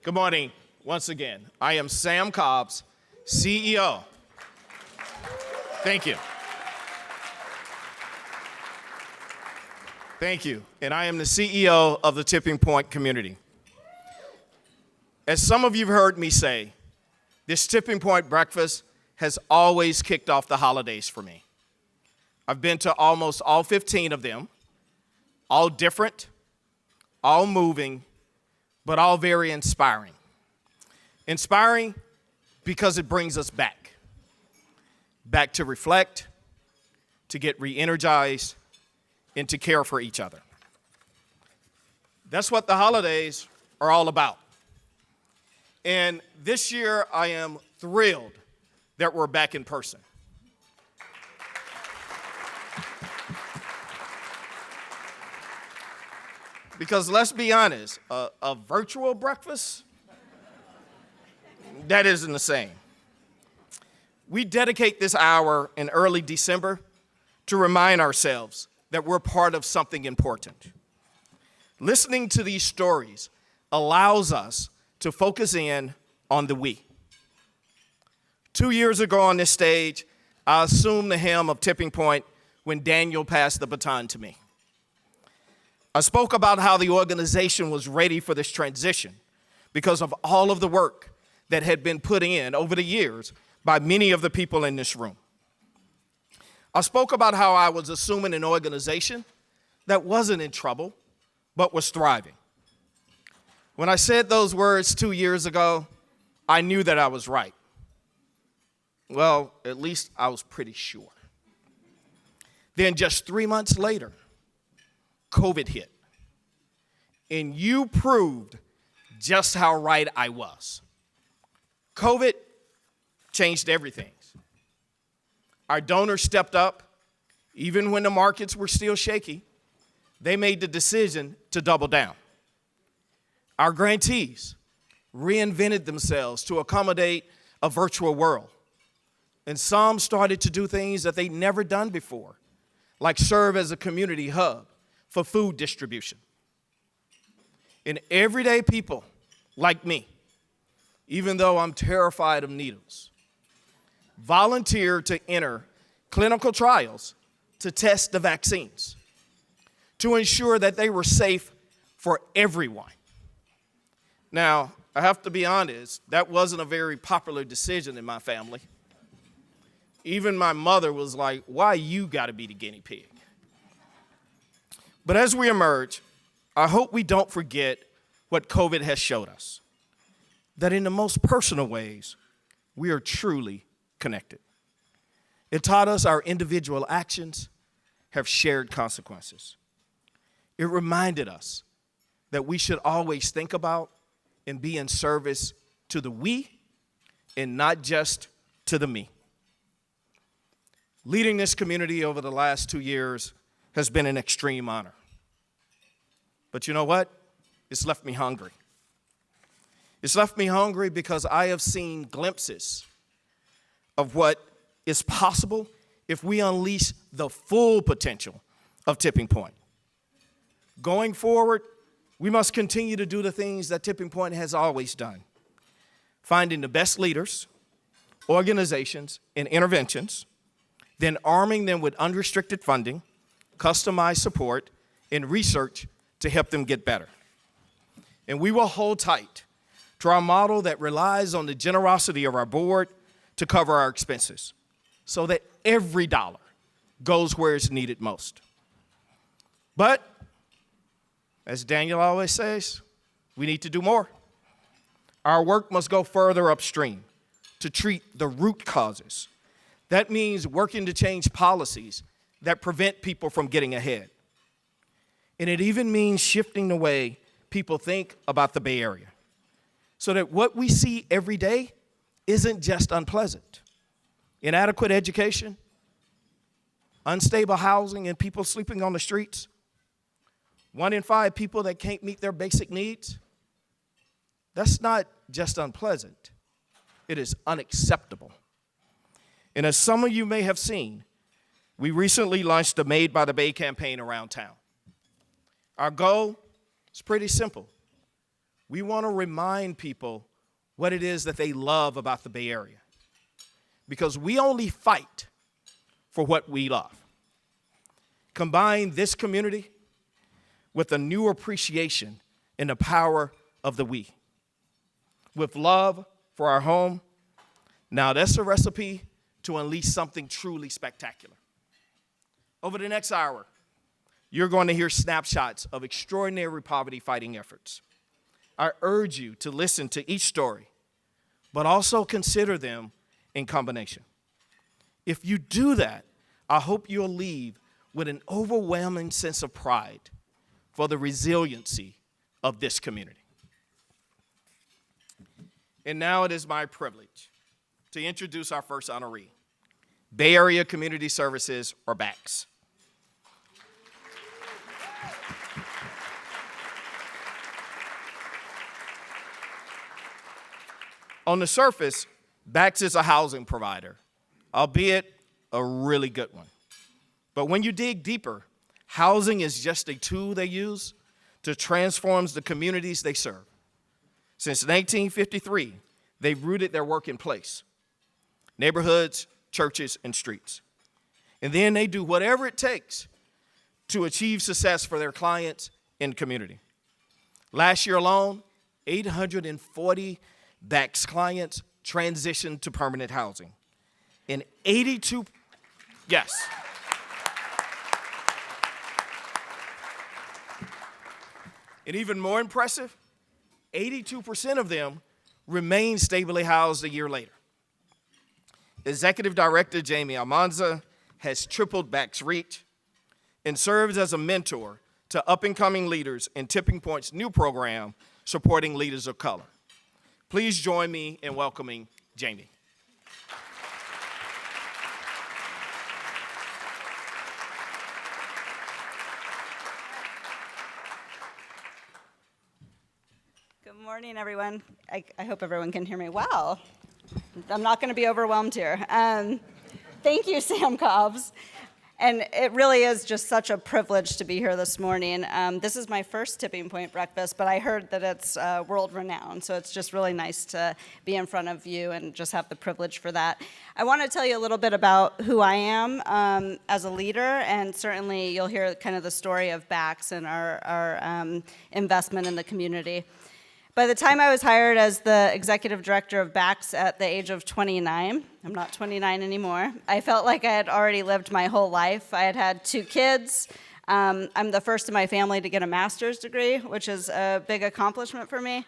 Good morning once again. I am Sam Cobbs, CEO. Thank you. Thank you. And I am the CEO of the Tipping Point community. As some of you have heard me say, this Tipping Point breakfast has always kicked off the holidays for me. I've been to almost all 15 of them, all different, all moving, but all very inspiring. Inspiring because it brings us back to reflect, to get re-energized, and to care for each other. That's what the holidays are all about. And this year, I am thrilled that we're back in person. Because let's be honest, a virtual breakfast, that isn't the same. We dedicate this hour in early December to remind ourselves that we're part of something important. Listening to these stories allows us to focus in on the we. 2 years ago on this stage, I assumed the helm of Tipping Point when Daniel passed the baton to me. I spoke about how the organization was ready for this transition because of all of the work that had been put in over the years by many of the people in this room. I spoke about how I was assuming an organization that wasn't in trouble, but was thriving. When I said those words 2 years ago, I knew that I was right. Well, at least I was pretty sure. Then just 3 months later, COVID hit, and you proved just how right I was. COVID changed everything. Our donors stepped up, even when the markets were still shaky. They made the decision to double down. Our grantees reinvented themselves to accommodate a virtual world, and some started to do things that they'd never done before, like serve as a community hub for food distribution. And everyday people like me, even though I'm terrified of needles, volunteered to enter clinical trials to test the vaccines, to ensure that they were safe for everyone. Now, I have to be honest, that wasn't a very popular decision in my family. Even my mother was like, why you gotta be the guinea pig? But as we emerge, I hope we don't forget what COVID has showed us, that in the most personal ways, we are truly connected. It taught us our individual actions have shared consequences. It reminded us that we should always think about and be in service to the we and not just to the me. Leading this community over the last 2 years has been an extreme honor. But you know what? It's left me hungry. It's left me hungry because I have seen glimpses of what is possible if we unleash the full potential of Tipping Point. Going forward, we must continue to do the things that Tipping Point has always done, finding the best leaders, organizations, and interventions, then arming them with unrestricted funding, customized support, and research to help them get better. And we will hold tight to our model that relies on the generosity of our board to cover our expenses so that every dollar goes where it's needed most. But, as Daniel always says, we need to do more. Our work must go further upstream to treat the root causes. That means working to change policies that prevent people from getting ahead. And it even means shifting the way people think about the Bay Area so that what we see every day isn't just unpleasant. Inadequate education, unstable housing, and people sleeping on the streets. 1 in 5 people that can't meet their basic needs. That's not just unpleasant. It is unacceptable. And as some of you may have seen, we recently launched the Made by the Bay campaign around town. Our goal is pretty simple. we want to remind people what it is that they love about the Bay Area. Because we only fight for what we love. Combine this community with a new appreciation in the power of the we. With love for our home, now that's a recipe to unleash something truly spectacular. Over the next hour, you're going to hear snapshots of extraordinary poverty-fighting efforts. I urge you to listen to each story, but also consider them in combination. If you do that, I hope you'll leave with an overwhelming sense of pride for the resiliency of this community. And now it is my privilege to introduce our first honoree, Bay Area Community Services, or BACS. On the surface, BACS is a housing provider, albeit a really good one. But when you dig deeper, housing is just a tool they use to transform the communities they serve. Since 1953, they've rooted their work in place: neighborhoods, churches, and streets. And then they do whatever it takes to achieve success for their clients and community. Last year alone, 840 BACS clients transitioned to permanent housing. And 82, yes. And even more impressive, 82% of them remain stably housed a year later. Executive Director Jamie Alamanza has tripled BACS' reach and serves as a mentor to up-and-coming leaders in Tipping Point's new program supporting leaders of color. Please join me in welcoming Jamie. Good morning, everyone. I hope everyone can hear me. Wow. I'm not going to be overwhelmed here. Thank you, Sam Cobbs. And it really is just such a privilege to be here this morning. This is my first Tipping Point breakfast, but I heard that it's world-renowned, so it's just really nice to be in front of you and just have the privilege for that. I want to tell you a little bit about who I am as a leader, and certainly you'll hear kind of the story of BACS and our investment in the community. By the time I was hired as the executive director of BACS at the age of 29, I'm not 29 anymore, I felt like I had already lived my whole life. I had had 2 kids. I'm the first in my family to get a master's degree, which is a big accomplishment for me.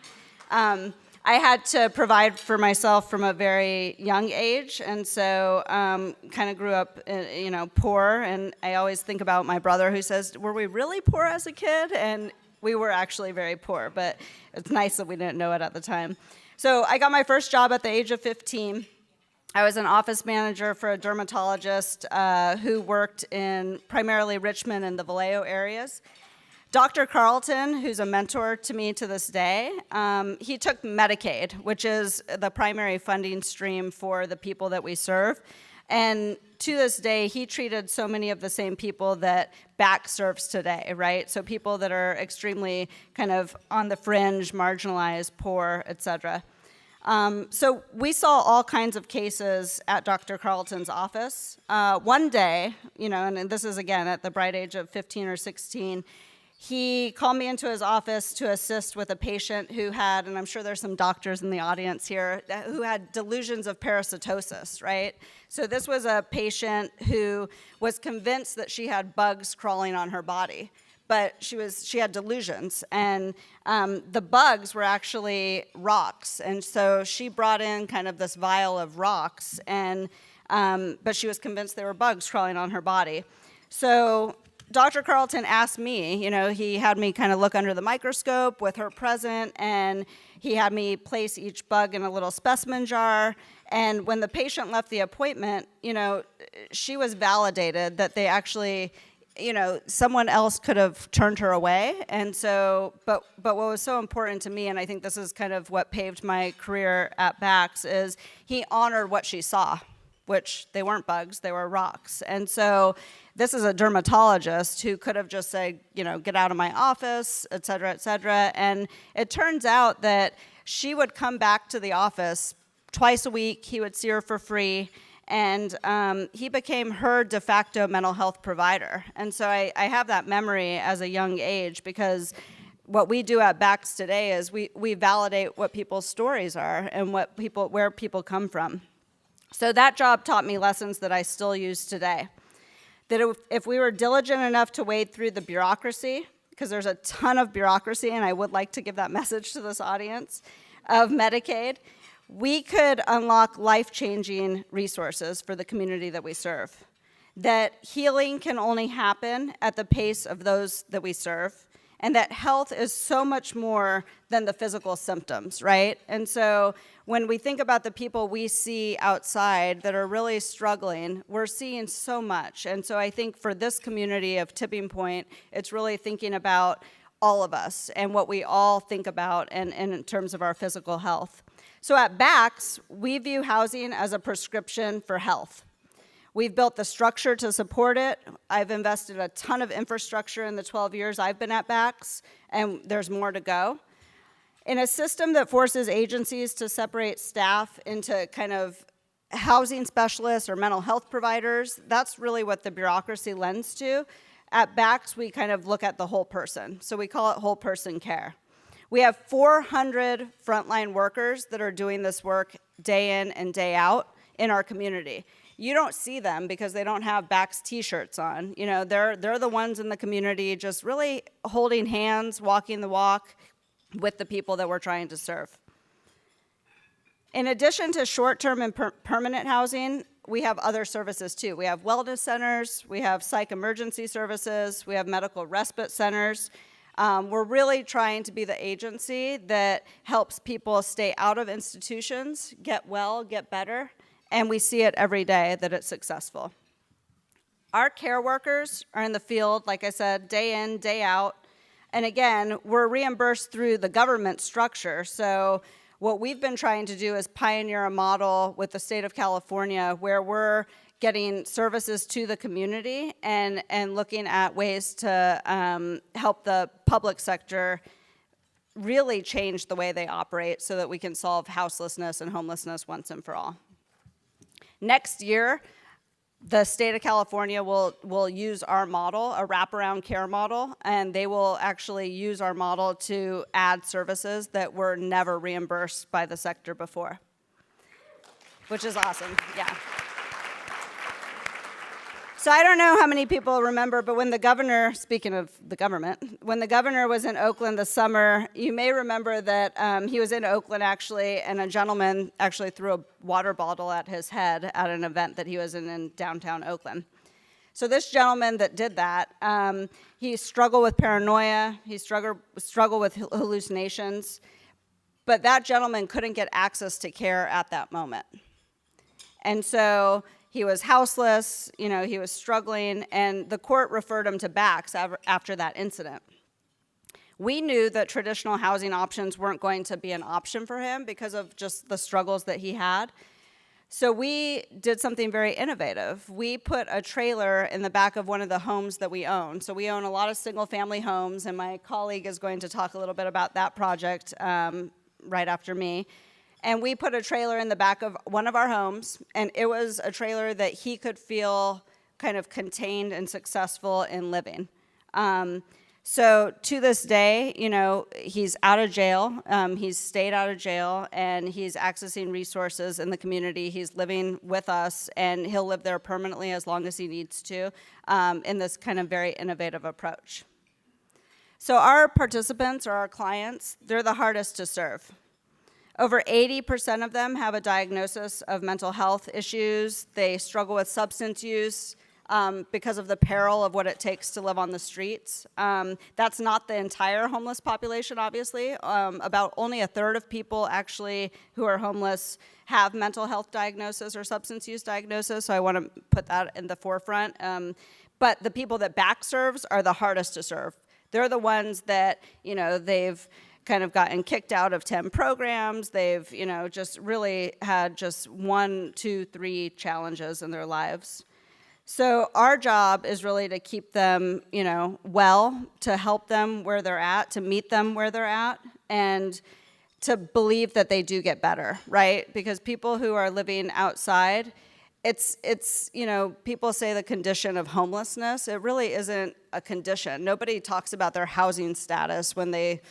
I had to provide for myself from a very young age, and so kind of grew up, poor. And I always think about my brother who says, "Were we really poor as a kid?" And we were actually very poor, but it's nice that we didn't know it at the time. So I got my first job at the age of 15. I was an office manager for a dermatologist who worked in primarily Richmond and the Vallejo areas. Dr. Carlton, who's a mentor to me to this day, he took Medicaid, which is the primary funding stream for the people that we serve. And to this day, he treated so many of the same people that BACS serves today, right? So people that are extremely kind of on the fringe, marginalized, poor, et cetera. So we saw all kinds of cases at Dr. Carlton's office. One day, and this is again at the bright age of 15 or 16, he called me into his office to assist with a patient who had, and I'm sure there's some doctors in the audience here, who had delusions of parasitosis, right? So this was a patient who was convinced that she had bugs crawling on her body, but she had delusions, and the bugs were actually rocks, and so she brought in kind of this vial of rocks, and but she was convinced they were bugs crawling on her body. So Dr. Carlton asked me, he had me kind of look under the microscope with her present, and he had me place each bug in a little specimen jar. And when the patient left the appointment, she was validated that they actually, someone else could have turned her away. And so, but what was so important to me, and I think this is kind of what paved my career at BACS, is he honored what she saw. which they weren't bugs, they were rocks. And so this is a dermatologist who could have just said, get out of my office, et cetera, et cetera. And it turns out that she would come back to the office twice a week. He would see her for free. And he became her de facto mental health provider. And so I have that memory as a young age, because what we do at BACS today is we validate what people's stories are and where people come from. So that job taught me lessons that I still use today. That if we were diligent enough to wade through the bureaucracy, because there's a ton of bureaucracy, and I would like to give that message to this audience, of Medicaid, we could unlock life-changing resources for the community that we serve. That healing can only happen at the pace of those that we serve, and that health is so much more than the physical symptoms, right? And so when we think about the people we see outside that are really struggling, we're seeing so much. And so I think for this community of Tipping Point, it's really thinking about all of us and what we all think about and in terms of our physical health. So at BACS, we view housing as a prescription for health. We've built the structure to support it. I've invested a ton of infrastructure in the 12 years I've been at BACS, and there's more to go. In a system that forces agencies to separate staff into kind of housing specialists or mental health providers, that's really what the bureaucracy lends to. At BACS, we kind of look at the whole person, so we call it whole person care. We have 400 frontline workers that are doing this work day in and day out in our community. You don't see them because they don't have BACS t-shirts on. They're the ones in the community just really holding hands, walking the walk with the people that we're trying to serve. In addition to short-term and permanent housing, we have other services too. We have wellness centers, we have psych emergency services, we have medical respite centers. We're really trying to be the agency that helps people stay out of institutions, get well, get better, and we see it every day that it's successful. Our care workers are in the field, like I said, day in, day out. And again, we're reimbursed through the government structure. So what we've been trying to do is pioneer a model with the state of California where we're getting services to the community and looking at ways to help the public sector really change the way they operate so that we can solve houselessness and homelessness once and for all. Next year, the state of California will use our model, a wraparound care model, and they will actually use our model to add services that were never reimbursed by the sector before, which is awesome, yeah. So I don't know how many people remember, but when the governor, speaking of the government, when the governor was in Oakland this summer, you may remember that he was in Oakland actually, and a gentleman actually threw a water bottle at his head at an event that he was in downtown Oakland. So this gentleman that did that, he struggled with paranoia, he struggled with hallucinations, but that gentleman couldn't get access to care at that moment. And so he was houseless, he was struggling, and the court referred him to BACS after that incident. We knew that traditional housing options weren't going to be an option for him because of just the struggles that he had. So we did something very innovative. We put a trailer in the back of one of the homes that we own. So we own a lot of single-family homes, and my colleague is going to talk a little bit about that project right after me. And we put a trailer in the back of one of our homes, and it was a trailer that he could feel kind of contained and successful in living. So to this day, he's out of jail. He's stayed out of jail, and he's accessing resources in the community. He's living with us, and he'll live there permanently as long as he needs to in this kind of very innovative approach. So our participants, or our clients, they're the hardest to serve. Over 80% of them have a diagnosis of mental health issues. They struggle with substance use because of the peril of what it takes to live on the streets. That's not the entire homeless population, obviously. About only a third of people actually who are homeless have mental health diagnosis or substance use diagnosis, so I want to put that in the forefront. But the people that BACS serves are the hardest to serve. They're the ones that, they've kind of gotten kicked out of 10 programs. They've, just really had just 1, 2, 3 challenges in their lives. So our job is really to keep them, well, to help them where they're at, to meet them where they're at, and to believe that they do get better, right? Because people who are living outside, it's people say the condition of homelessness. It really isn't a condition. Nobody talks about their housing status when they,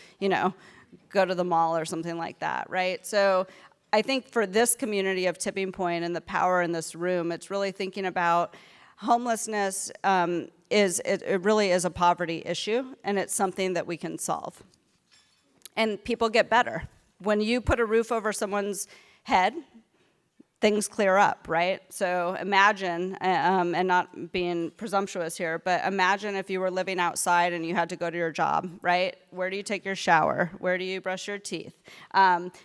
go to the mall or something like that, right? So I think for this community of Tipping Point and the power in this room, it's really thinking about homelessness it really is a poverty issue, and it's something that we can solve. And people get better. When you put a roof over someone's head, things clear up, right? So imagine, and not being presumptuous here, but imagine if you were living outside and you had to go to your job, right? Where do you take your shower? Where do you brush your teeth?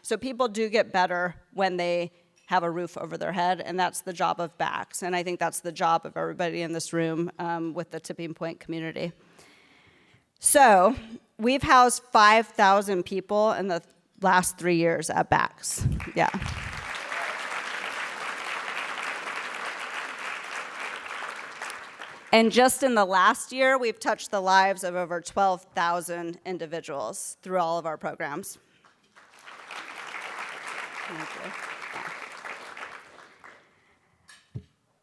So people do get better when they have a roof over their head, and that's the job of BACS. And I think that's the job of everybody in this room with the Tipping Point community. So we've housed 5,000 people in the last 3 years at BACS. Yeah. And just in the last year, we've touched the lives of over 12,000 individuals through all of our programs. Thank you.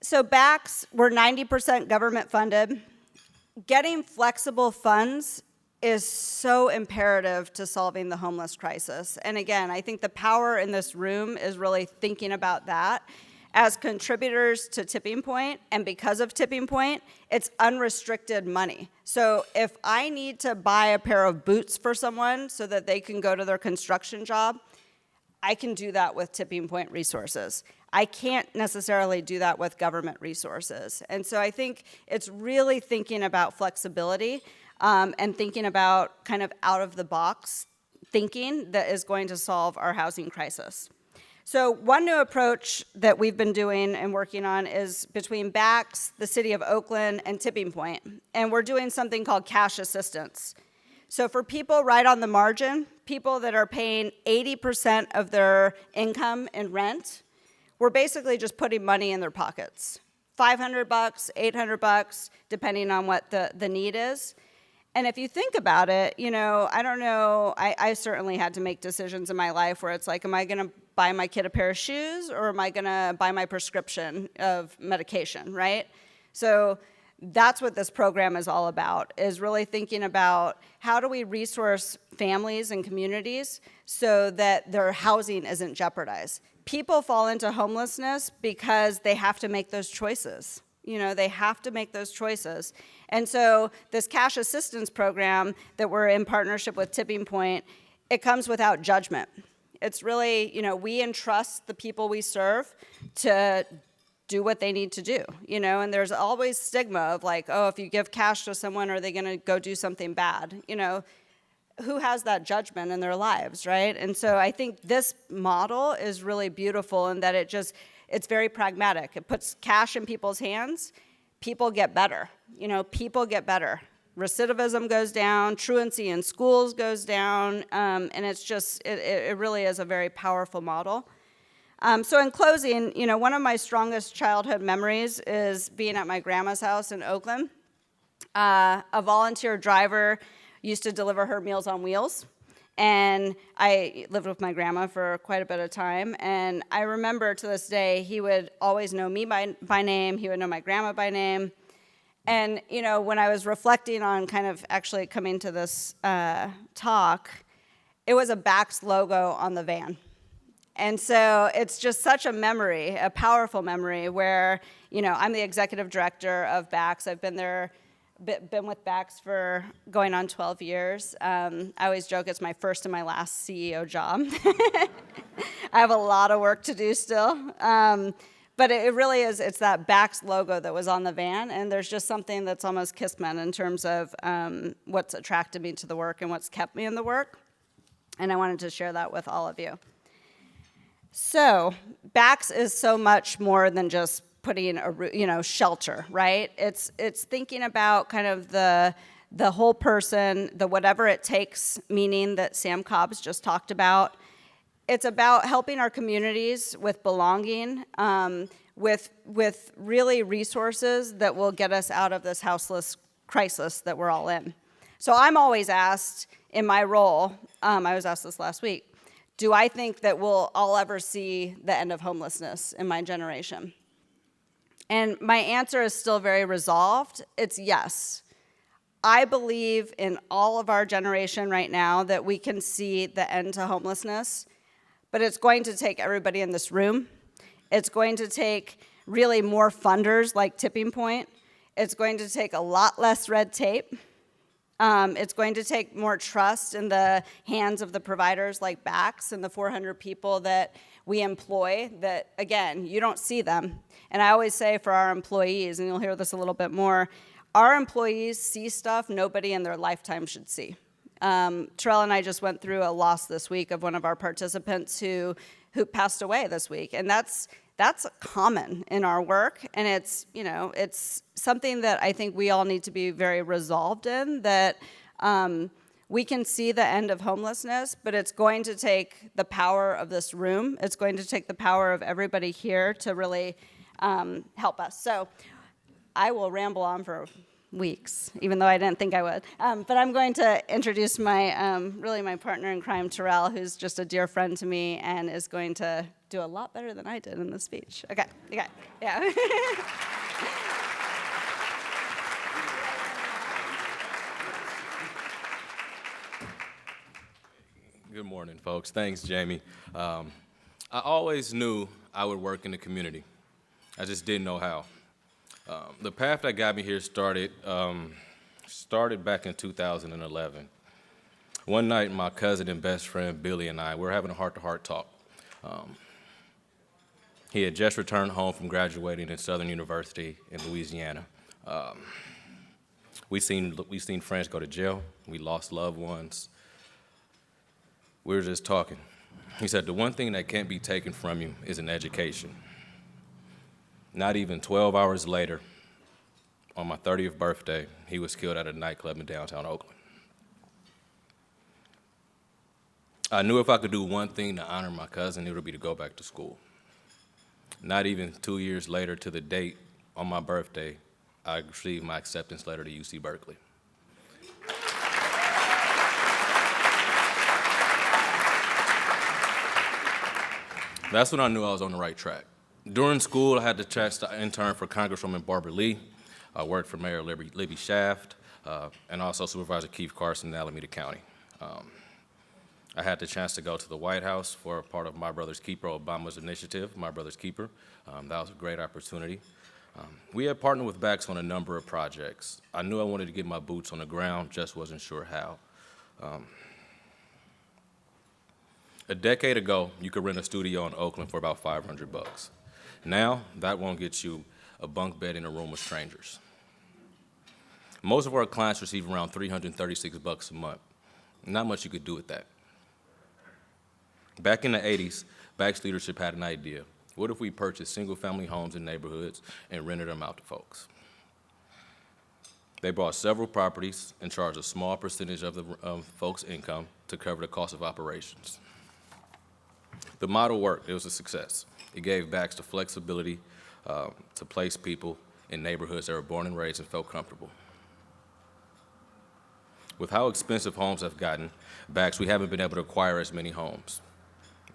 So BACS, we're 90% government funded. Getting flexible funds is so imperative to solving the homeless crisis. And again, I think the power in this room is really thinking about that. As contributors to Tipping Point, and because of Tipping Point, it's unrestricted money. So if I need to buy a pair of boots for someone so that they can go to their construction job, I can do that with Tipping Point resources. I can't necessarily do that with government resources. And so I think it's really thinking about flexibility and thinking about kind of out-of-the-box thinking that is going to solve our housing crisis. So one new approach that we've been doing and working on is between BACS, the City of Oakland, and Tipping Point. And we're doing something called cash assistance. So for people right on the margin, people that are paying 80% of their income in rent, we're basically just putting money in their pockets. $500, $800, depending on what the need is. And if you think about it, I don't know, I certainly had to make decisions in my life where it's like, am I gonna buy my kid a pair of shoes, or am I gonna buy my prescription of medication, right? So that's what this program is all about, is really thinking about how do we resource families and communities so that their housing isn't jeopardized. People fall into homelessness because they have to make those choices. They have to make those choices. And so this cash assistance program that we're in partnership with Tipping Point, it comes without judgment. It's really, we entrust the people we serve to do what they need to do, and there's always stigma of like, oh, if you give cash to someone, are they gonna go do something bad? Who has that judgment in their lives, right? And so I think this model is really beautiful in that it's very pragmatic. It puts cash in people's hands. People get better. People get better. Recidivism goes down. Truancy in schools goes down. And it really is a very powerful model. So in closing, one of my strongest childhood memories is being at my grandma's house in Oakland. A volunteer driver used to deliver her Meals on Wheels. And I lived with my grandma for quite a bit of time. And I remember to this day, he would always know me by name. He would know my grandma by name. And, when I was reflecting on kind of actually coming to this talk, it was a BACS logo on the van. And so it's just such a memory, a powerful memory where, I'm the executive director of BACS. I've been with BACS for going on 12 years. I always joke it's my first and my last CEO job. I have a lot of work to do still. But it really is, it's that BACS logo that was on the van, and there's just something that's almost kismet in terms of what's attracted me to the work and what's kept me in the work. And I wanted to share that with all of you. So BACS is so much more than just putting a shelter, right? It's thinking about kind of the the whole person, the whatever it takes meaning that Sam Cobbs just talked about. It's about helping our communities with belonging, with really resources that will get us out of this houseless crisis that we're all in. So I'm always asked in my role, I was asked this last week, do I think that I'll ever see the end of homelessness in my generation? And my answer is still very resolved. It's yes. I believe in all of our generation right now that we can see the end to homelessness, but it's going to take everybody in this room. It's going to take really more funders like Tipping Point. It's going to take a lot less red tape. It's going to take more trust in the hands of the providers like BACS and the 400 people that we employ that, again, you don't see them. And I always say for our employees, and you'll hear this a little bit more, our employees see stuff nobody in their lifetime should see. Terrell and I just went through a loss this week of one of our participants who passed away this week. And that's common in our work, and it's something that I think we all need to be very resolved in, that we can see the end of homelessness, but it's going to take the power of this room. It's going to take the power of everybody here to really help us. So I will ramble on for weeks, even though I didn't think I would. But I'm going to introduce my partner in crime, Terrell, who's just a dear friend to me and is going to do a lot better than I did in the speech. Okay, yeah. Good morning, folks. Thanks, Jamie. I always knew I would work in the community. I just didn't know how. The path that got me here started back in 2011. One night, my cousin and best friend, Billy, and I, we were having a heart-to-heart talk. He had just returned home from graduating at Southern University in Louisiana. We seen friends go to jail. We lost loved ones. We were just talking. He said, the one thing that can't be taken from you is an education. Not even 12 hours later, on my 30th birthday, he was killed at a nightclub in downtown Oakland. I knew if I could do one thing to honor my cousin, it would be to go back to school. Not even 2 years later to the date, on my birthday, I received my acceptance letter to UC Berkeley. That's when I knew I was on the right track. During school, I had the chance to intern for Congresswoman Barbara Lee. I worked for Mayor Libby Shaft, and also Supervisor Keith Carson in Alameda County. I had the chance to go to the White House for a part of My Brother's Keeper, Obama's initiative, My Brother's Keeper. That was a great opportunity. We had partnered with BACS on a number of projects. I knew I wanted to get my boots on the ground, just wasn't sure how. A decade ago, you could rent a studio in Oakland for about $500. Now, that won't get you a bunk bed in a room with strangers. Most of our clients receive around $336 a month. Not much you could do with that. Back in the 80s, BACS leadership had an idea. What if we purchased single-family homes in neighborhoods and rented them out to folks? They bought several properties and charged a small percentage of the folks' income to cover the cost of operations. The model worked. It was a success. It gave BACS the flexibility to place people in neighborhoods that were born and raised and felt comfortable. With how expensive homes have gotten, BACS, we haven't been able to acquire as many homes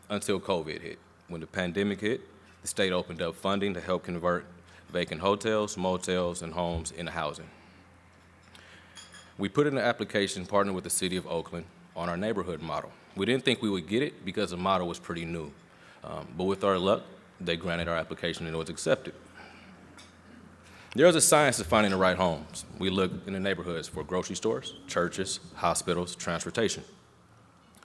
until COVID hit. When the pandemic hit, the state opened up funding to help convert vacant hotels, motels, and homes into housing. We put in an application, partnered with the city of Oakland, on our neighborhood model. We didn't think we would get it because the model was pretty new. But with our luck, they granted our application and it was accepted. There's a science to finding the right homes. We look in the neighborhoods for grocery stores, churches, hospitals, transportation.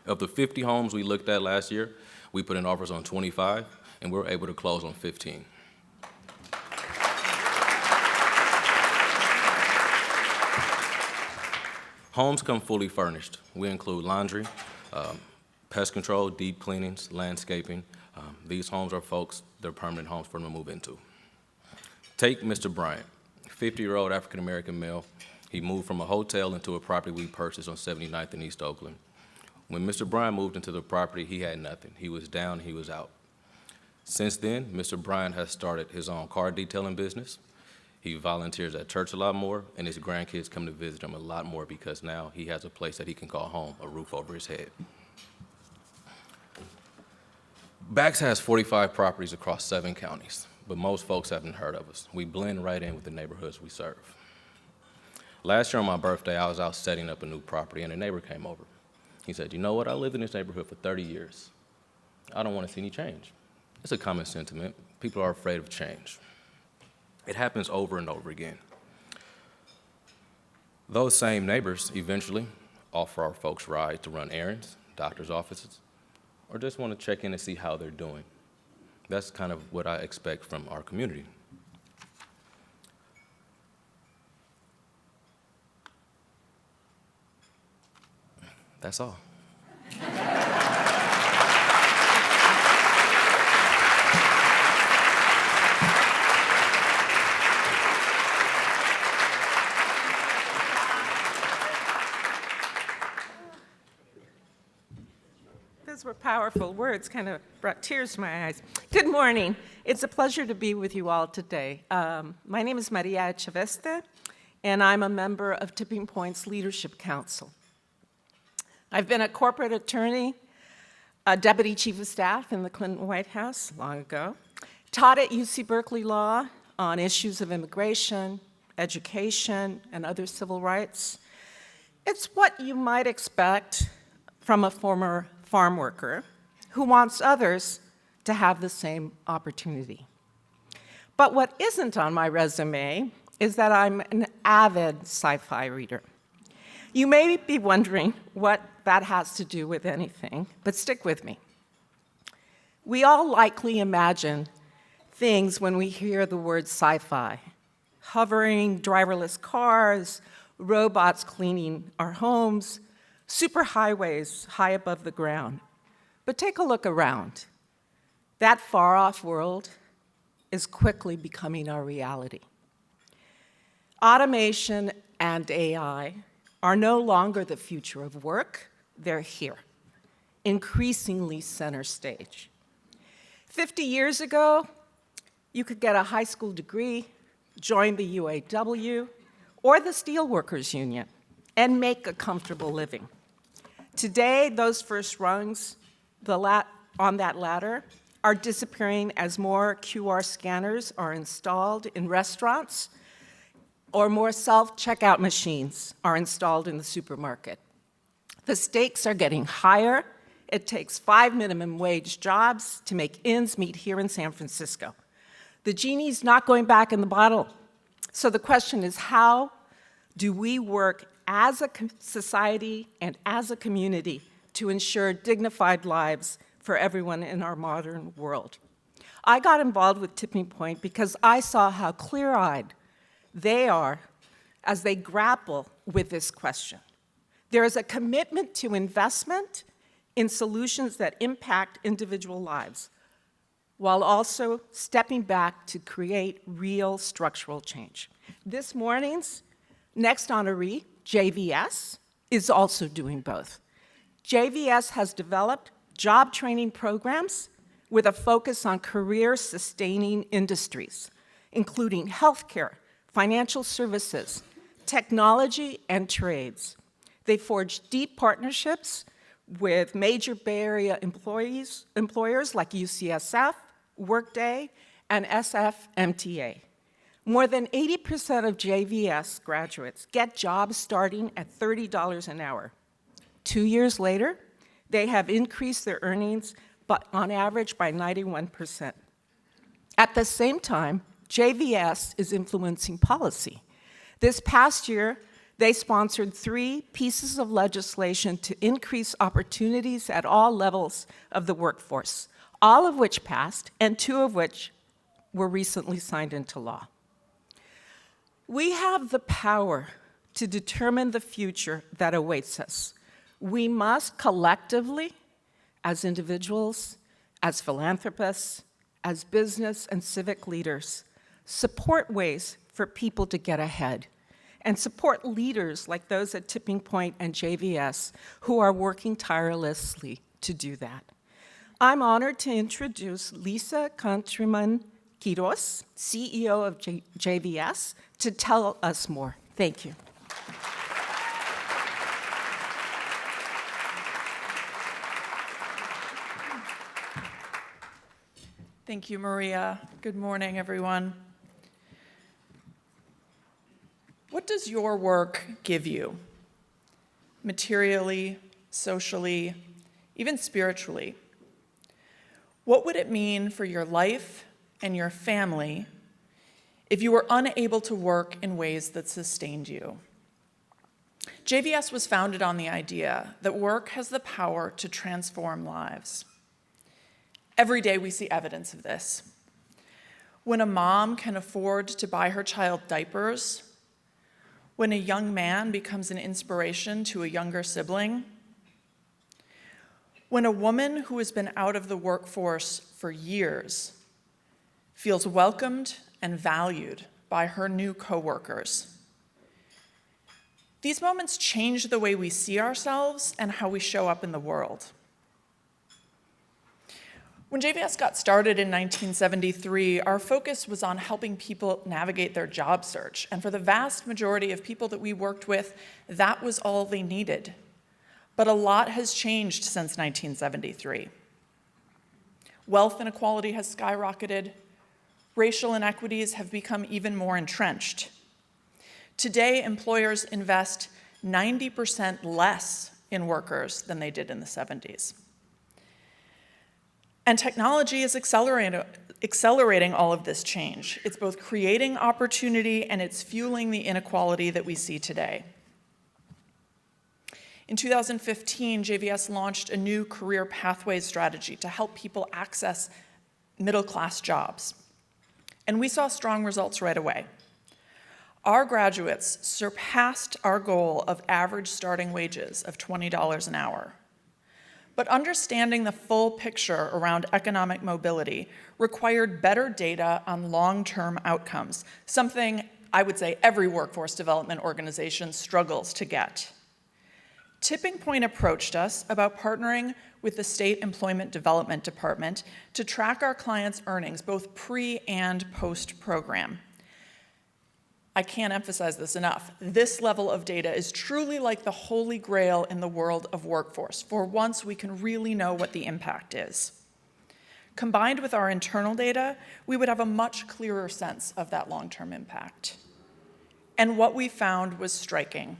Of the 50 homes we looked at last year, we put in offers on 25, and we were able to close on 15. Homes come fully furnished. We include laundry, pest control, deep cleanings, landscaping. These homes are folks, they're permanent homes for them to move into. Take Mr. Bryant, 50-year-old African-American male. He moved from a hotel into a property we purchased on 79th in East Oakland. When Mr. Bryan moved into the property, he had nothing. He was down, he was out. Since then, Mr. Bryan has started his own car detailing business. He volunteers at church a lot more, and his grandkids come to visit him a lot more because now he has a place that he can call home, a roof over his head. BACS has 45 properties across 7 counties, but most folks haven't heard of us. We blend right in with the neighborhoods we serve. Last year on my birthday, I was out setting up a new property, and a neighbor came over. He said, "You know what? I lived in this neighborhood for 30 years. I don't want to see any change." It's a common sentiment. People are afraid of change. It happens over and over again. Those same neighbors eventually offer our folks rides to run errands, doctor's offices, or just want to check in and see how they're doing. That's kind of what I expect from our community. That's all. Those were powerful words, kind of brought tears to my eyes. Good morning. It's a pleasure to be with you all today. My name is Maria Echaveste, and I'm a member of Tipping Point's Leadership Council. I've been a corporate attorney, a deputy chief of staff in the Clinton White House long ago, taught at UC Berkeley Law on issues of immigration, education, and other civil rights. It's what you might expect from a former farm worker who wants others to have the same opportunity. But what isn't on my resume is that I'm an avid sci-fi reader. You may be wondering what that has to do with anything, but stick with me. We all likely imagine things when we hear the word sci-fi: hovering, driverless cars, robots cleaning our homes, superhighways high above the ground. But take a look around. That far-off world is quickly becoming our reality. Automation and AI are no longer the future of work, they're here, increasingly center stage. 50 years ago, you could get a high school degree, join the UAW, or the Steelworkers Union, and make a comfortable living. Today, those first rungs on that ladder are disappearing as more QR scanners are installed in restaurants, or more self-checkout machines are installed in the supermarket. The stakes are getting higher. It takes 5 minimum wage jobs to make ends meet here in San Francisco. The genie's not going back in the bottle. So the question is, how do we work as a society and as a community to ensure dignified lives for everyone in our modern world? I got involved with Tipping Point because I saw how clear-eyed they are as they grapple with this question. There is a commitment to investment in solutions that impact individual lives, while also stepping back to create real structural change. This morning's next honoree, JVS, is also doing both. JVS has developed job training programs with a focus on career-sustaining industries, including healthcare, financial services, technology, and trades. They forged deep partnerships with major Bay Area employers like UCSF, Workday, and SFMTA. More than 80% of JVS graduates get jobs starting at $30 an hour. 2 years later, they have increased their earnings on average by 91%. At the same time, JVS is influencing policy. This past year, they sponsored 3 pieces of legislation to increase opportunities at all levels of the workforce, all of which passed, and 2 of which were recently signed into law. We have the power to determine the future that awaits us. We must collectively, as individuals, as philanthropists, as business and civic leaders, support ways for people to get ahead and support leaders like those at Tipping Point and JVS who are working tirelessly to do that. I'm honored to introduce Lisa Countryman-Quiroz, CEO of JVS, to tell us more. Thank you. Thank you, Maria. Good morning, everyone. What does your work give you? Materially, socially, even spiritually? What would it mean for your life and your family if you were unable to work in ways that sustained you? JVS was founded on the idea that work has the power to transform lives. Every day we see evidence of this. When a mom can afford to buy her child diapers, when a young man becomes an inspiration to a younger sibling, when a woman who has been out of the workforce for years feels welcomed and valued by her new coworkers. These moments change the way we see ourselves and how we show up in the world. When JVS got started in 1973, our focus was on helping people navigate their job search. And for the vast majority of people that we worked with, that was all they needed. But a lot has changed since 1973. Wealth inequality has skyrocketed. Racial inequities have become even more entrenched. Today, employers invest 90% less in workers than they did in the 70s. And technology is accelerating all of this change. It's both creating opportunity and it's fueling the inequality that we see today. In 2015, JVS launched a new career pathways strategy to help people access middle-class jobs. And we saw strong results right away. Our graduates surpassed our goal of average starting wages of $20 an hour. But understanding the full picture around economic mobility required better data on long-term outcomes, something I would say every workforce development organization struggles to get. Tipping Point approached us about partnering with the State Employment Development Department to track our clients' earnings, both pre- and post-program. I can't emphasize this enough. This level of data is truly like the holy grail in the world of workforce. For once, we can really know what the impact is. Combined with our internal data, we would have a much clearer sense of that long-term impact. And what we found was striking.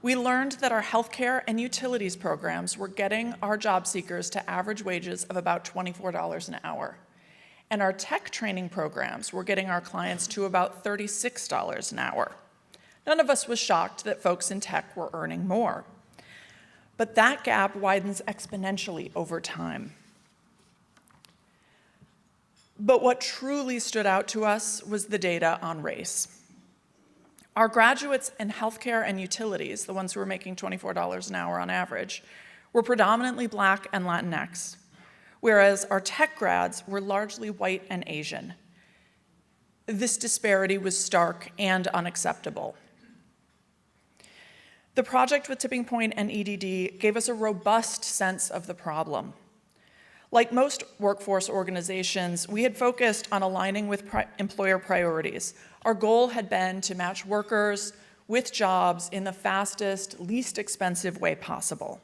We learned that our healthcare and utilities programs were getting our job seekers to average wages of about $24 an hour. And our tech training programs were getting our clients to about $36 an hour. None of us was shocked that folks in tech were earning more. But that gap widens exponentially over time. But what truly stood out to us was the data on race. Our graduates in healthcare and utilities, the ones who were making $24 an hour on average, were predominantly Black and Latinx, whereas our tech grads were largely white and Asian. This disparity was stark and unacceptable. The project with Tipping Point and EDD gave us a robust sense of the problem. Like most workforce organizations, we had focused on aligning with employer priorities. Our goal had been to match workers with jobs in the fastest, least expensive way possible.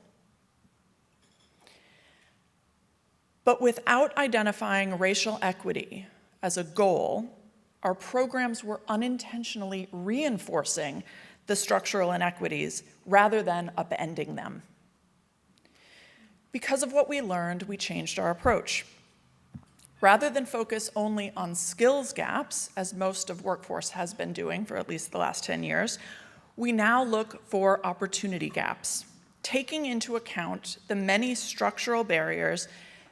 But without identifying racial equity as a goal, our programs were unintentionally reinforcing the structural inequities rather than upending them. Because of what we learned, we changed our approach. Rather than focus only on skills gaps, as most of workforce has been doing for at least the last 10 years, we now look for opportunity gaps, taking into account the many structural barriers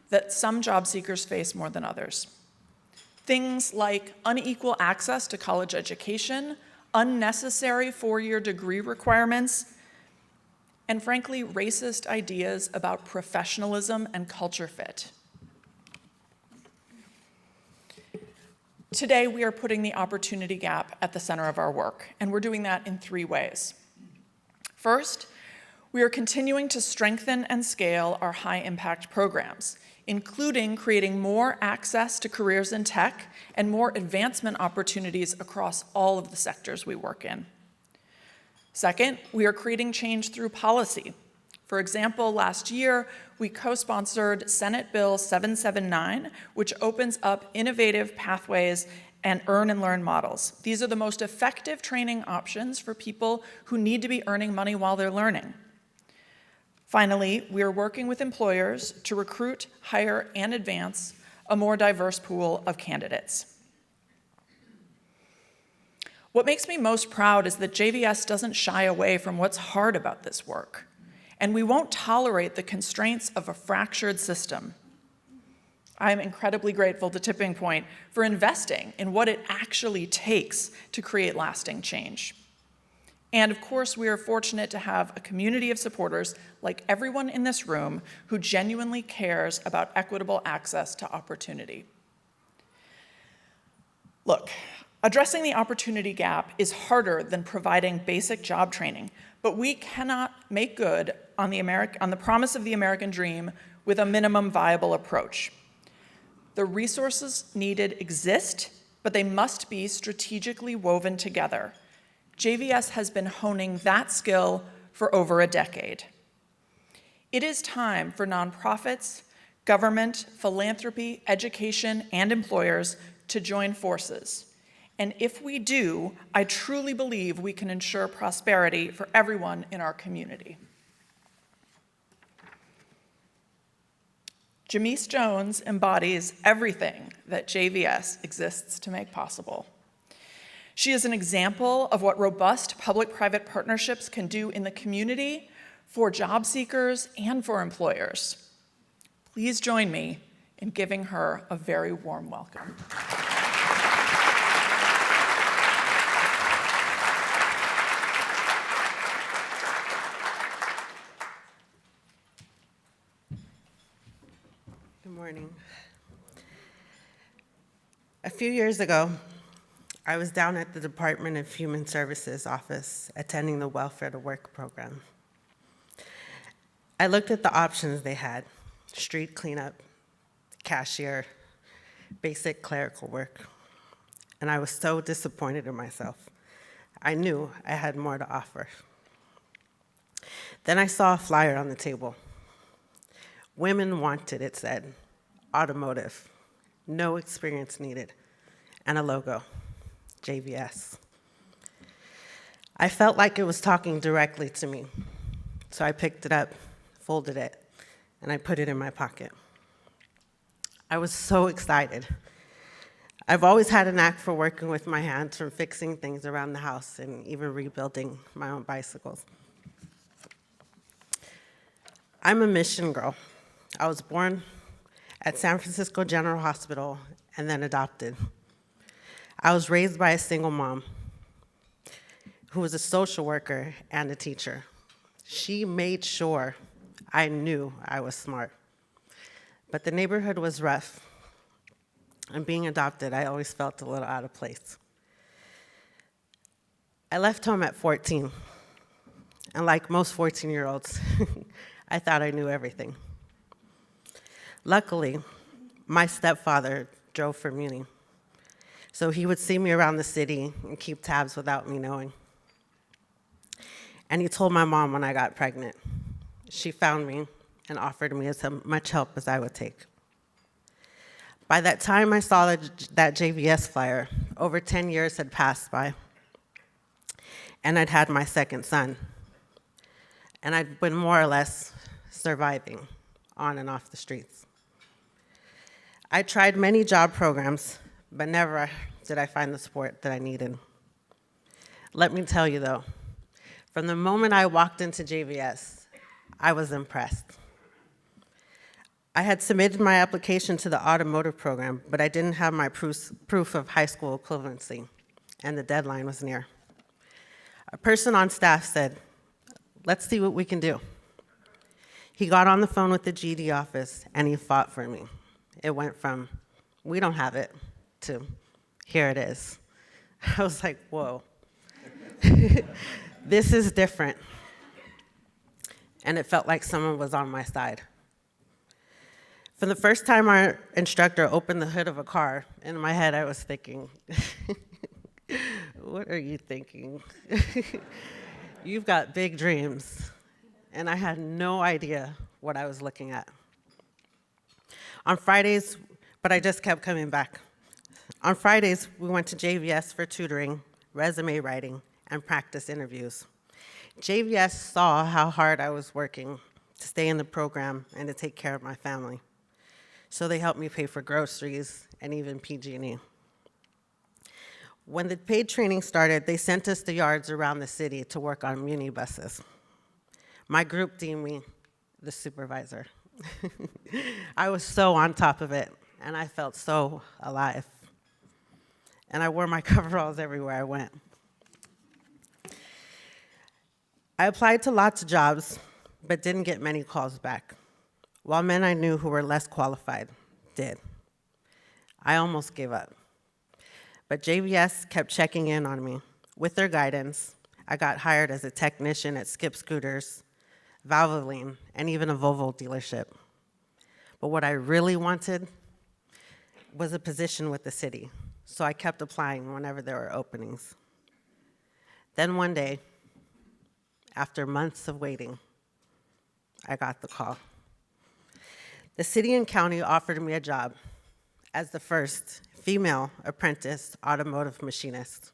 that some job seekers face more than others. Things like unequal access to college education, unnecessary four-year degree requirements, and frankly, racist ideas about professionalism and culture fit. Today, we are putting the opportunity gap at the center of our work, and we're doing that in 3 ways. First, we are continuing to strengthen and scale our high-impact programs, including creating more access to careers in tech and more advancement opportunities across all of the sectors we work in. Second, we are creating change through policy. For example, last year, we co-sponsored Senate Bill 779, which opens up innovative pathways and earn and learn models. These are the most effective training options for people who need to be earning money while they're learning. Finally, we are working with employers to recruit, hire, and advance a more diverse pool of candidates. What makes me most proud is that JVS doesn't shy away from what's hard about this work, and we won't tolerate the constraints of a fractured system. I'm incredibly grateful to Tipping Point for investing in what it actually takes to create lasting change. And of course, we are fortunate to have a community of supporters, like everyone in this room, who genuinely cares about equitable access to opportunity. Look, addressing the opportunity gap is harder than providing basic job training, but we cannot make good on the promise of the American dream with a minimum viable approach. The resources needed exist, but they must be strategically woven together. JVS has been honing that skill for over a decade. It is time for nonprofits, government, philanthropy, education, and employers to join forces. And if we do, I truly believe we can ensure prosperity for everyone in our community. Jamice Jones embodies everything that JVS exists to make possible. She is an example of what robust public-private partnerships can do in the community, for job seekers, and for employers. Please join me in giving her a very warm welcome. Good morning. A few years ago, I was down at the Department of Human Services office attending the Welfare to Work program. I looked at the options they had: street cleanup, cashier, basic clerical work, and I was so disappointed in myself. I knew I had more to offer. Then I saw a flyer on the table. Women wanted, it said, automotive, no experience needed, and a logo. JVS. I felt like it was talking directly to me, so I picked it up, folded it, and I put it in my pocket. I was so excited. I've always had a knack for working with my hands, from fixing things around the house and even rebuilding my own bicycles. I'm a mission girl. I was born at San Francisco General Hospital and then adopted. I was raised by a single mom who was a social worker and a teacher. She made sure I knew I was smart. But the neighborhood was rough, and being adopted, I always felt a little out of place. I left home at 14, and like most 14-year-olds, I thought I knew everything. Luckily, my stepfather drove for Muni, so he would see me around the city and keep tabs without me knowing. And he told my mom when I got pregnant. She found me and offered me as much help as I would take. By that time I saw that JVS flyer, over 10 years had passed by, and I'd had my second son. And I'd been more or less surviving on and off the streets. I tried many job programs, but never did I find the support that I needed. Let me tell you though, from the moment I walked into JVS, I was impressed. I had submitted my application to the automotive program, but I didn't have my proof of high school equivalency, and the deadline was near. A person on staff said, "Let's see what we can do." He got on the phone with the GD office and he fought for me. It went from, "We don't have it," to, here it is. I was like, whoa. This is different. And it felt like someone was on my side. For the first time our instructor opened the hood of a car, in my head I was thinking, what are you thinking? You've got big dreams. And I had no idea what I was looking at. On Fridays, but I just kept coming back. On Fridays, we went to JVS for tutoring, resume writing, and practice interviews. JVS saw how hard I was working to stay in the program and to take care of my family. So they helped me pay for groceries and even PG&E. When the paid training started, they sent us to yards around the city to work on muni buses. My group deemed me the supervisor. I was so on top of it, and I felt so alive. And I wore my coveralls everywhere I went. I applied to lots of jobs, but didn't get many calls back, while men I knew who were less qualified did. I almost gave up. But JVS kept checking in on me. With their guidance, I got hired as a technician at Skip Scooters, Valvoline, and even a Volvo dealership. But what I really wanted was a position with the city, so I kept applying whenever there were openings. Then one day, after months of waiting, I got the call. The city and county offered me a job as the first female apprentice automotive machinist.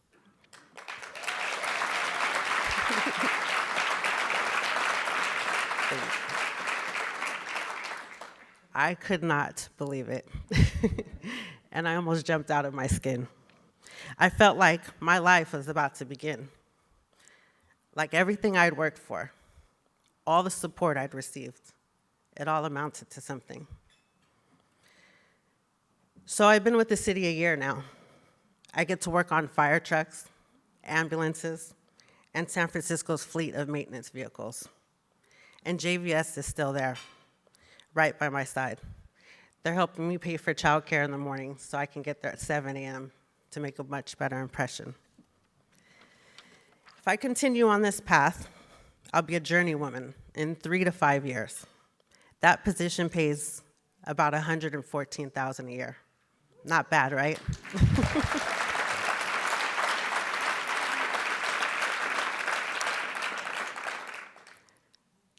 I could not believe it, and I almost jumped out of my skin. I felt like my life was about to begin. Like everything I'd worked for, all the support I'd received, it all amounted to something. So I've been with the city a year now. I get to work on fire trucks, ambulances, and San Francisco's fleet of maintenance vehicles. And JVS is still there, right by my side. They're helping me pay for childcare in the morning so I can get there at 7 a.m. to make a much better impression. If I continue on this path, I'll be a journeywoman in 3 to 5 years. That position pays about $114,000 a year. Not bad, right?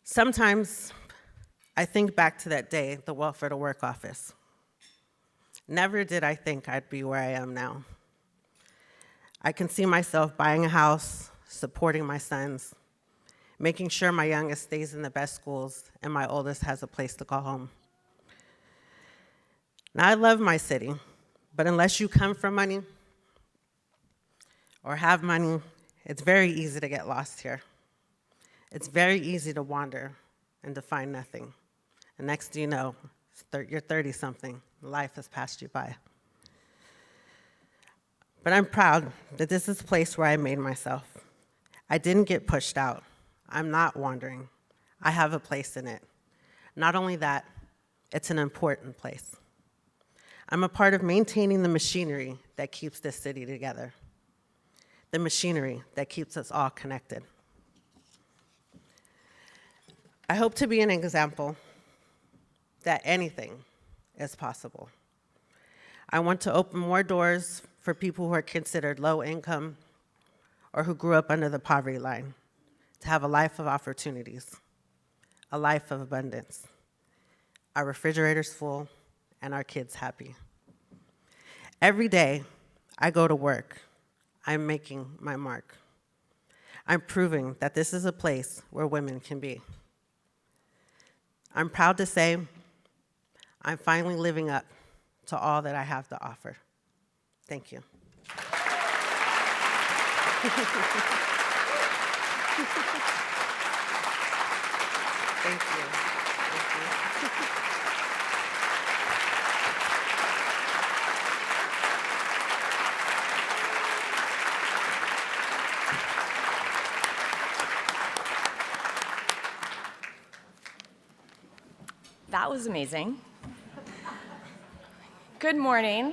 Sometimes I think back to that day, the Welfare to Work office. Never did I think I'd be where I am now. I can see myself buying a house, supporting my sons, making sure my youngest stays in the best schools and my oldest has a place to call home. Now, I love my city, but unless you come from money or have money, it's very easy to get lost here. It's very easy to wander and to find nothing. And next thing you know, you're 30-something, life has passed you by. But I'm proud that this is a place where I made myself. I didn't get pushed out. I'm not wandering. I have a place in it. Not only that, it's an important place. I'm a part of maintaining the machinery that keeps this city together, the machinery that keeps us all connected. I hope to be an example that anything is possible. I want to open more doors for people who are considered low income or who grew up under the poverty line to have a life of opportunities, a life of abundance, our refrigerators full, and our kids happy. Every day I go to work, I'm making my mark. I'm proving that this is a place where women can be. I'm proud to say I'm finally living up to all that I have to offer. Thank you. Thank you. That was amazing. Good morning.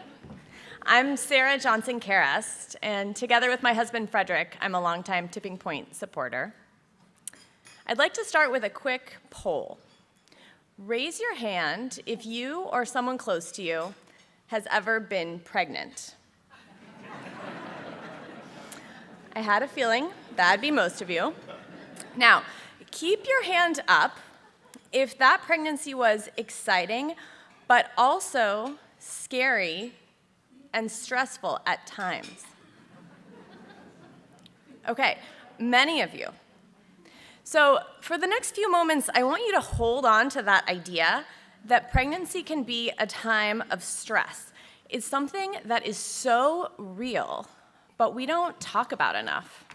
I'm Sara Johnson-Kerrest, and together with my husband, Frederick, I'm a longtime Tipping Point supporter. I'd like to start with a quick poll. Raise your hand if you or someone close to you has ever been pregnant. I had a feeling that'd be most of you. Now, keep your hand up if that pregnancy was exciting, but also scary and stressful at times. Okay, many of you. So for the next few moments, I want you to hold on to that idea that pregnancy can be a time of stress. It's something that is so real, but we don't talk about enough.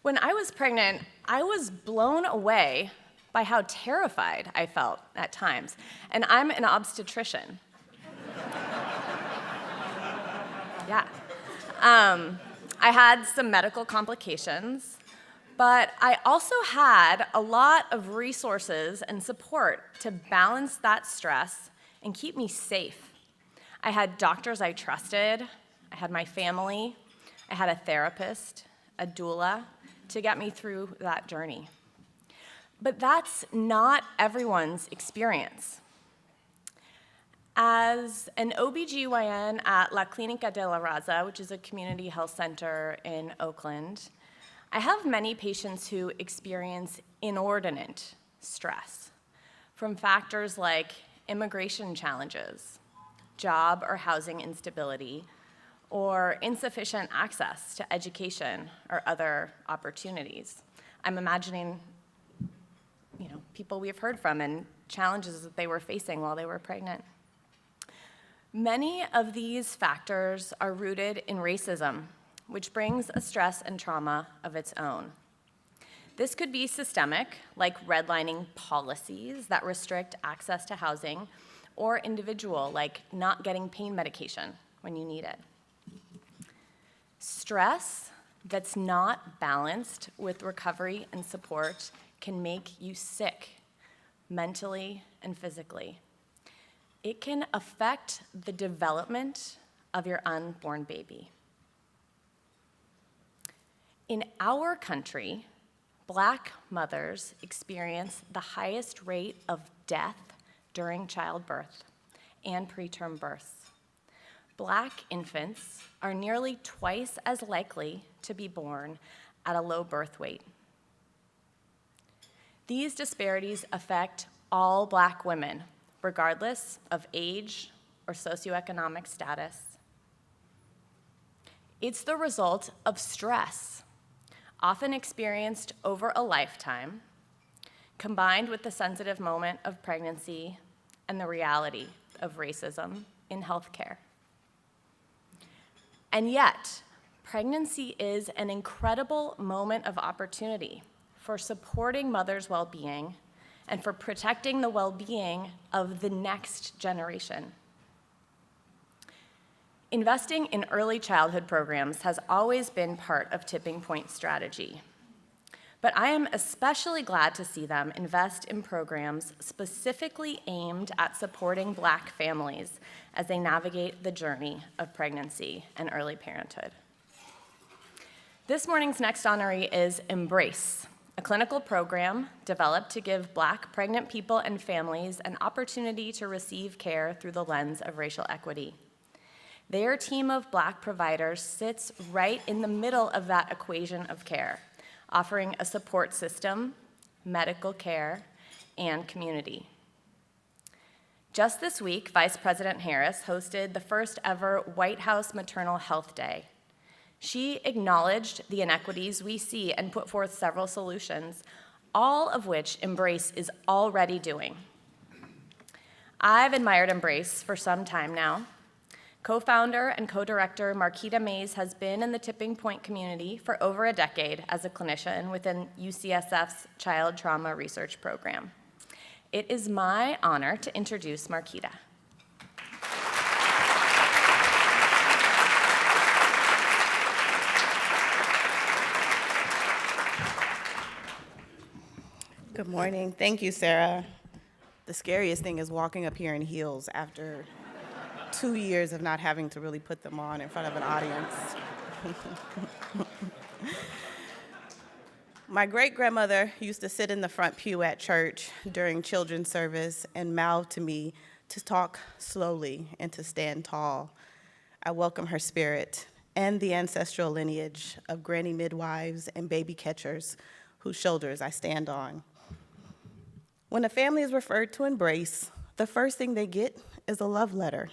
When I was pregnant, I was blown away by how terrified I felt at times, and I'm an obstetrician. Yeah. I had some medical complications, but I also had a lot of resources and support to balance that stress and keep me safe. I had doctors I trusted, I had my family, I had a therapist, a doula, to get me through that journey. But that's not everyone's experience. As an OBGYN at La Clínica de la Raza, which is a community health center in Oakland, I have many patients who experience inordinate stress from factors like immigration challenges, job or housing instability, or insufficient access to education or other opportunities. I'm imagining, people we've heard from and challenges that they were facing while they were pregnant. Many of these factors are rooted in racism, which brings a stress and trauma of its own. This could be systemic, like redlining policies that restrict access to housing, or individual, like not getting pain medication when you need it. Stress that's not balanced with recovery and support can make you sick, mentally and physically. It can affect the development of your unborn baby. In our country, Black mothers experience the highest rate of death during childbirth and preterm births. Black infants are nearly twice as likely to be born at a low birth weight. These disparities affect all Black women, regardless of age or socioeconomic status. It's the result of stress, often experienced over a lifetime, combined with the sensitive moment of pregnancy and the reality of racism in healthcare. And yet, pregnancy is an incredible moment of opportunity for supporting mothers' well-being and for protecting the well-being of the next generation. Investing in early childhood programs has always been part of Tipping Point's strategy. But I am especially glad to see them invest in programs specifically aimed at supporting Black families as they navigate the journey of pregnancy and early parenthood. This morning's next honoree is Embrace, a clinical program developed to give Black pregnant people and families an opportunity to receive care through the lens of racial equity. Their team of Black providers sits right in the middle of that equation of care, offering a support system, medical care, and community. Just this week, Vice President Harris hosted the first ever White House Maternal Health Day. She acknowledged the inequities we see and put forth several solutions, all of which Embrace is already doing. I've admired Embrace for some time now. Co-founder and co-director Markita Mays has been in the Tipping Point community for over a decade as a clinician within UCSF's Child Trauma Research Program. It is my honor to introduce Markita. Good morning. Thank you, Sara. The scariest thing is walking up here in heels after 2 years of not having to really put them on in front of an audience. My great-grandmother used to sit in the front pew at church during children's service and mouth to me to talk slowly and to stand tall. I welcome her spirit and the ancestral lineage of granny midwives and baby catchers whose shoulders I stand on. When a family is referred to Embrace, the first thing they get is a love letter.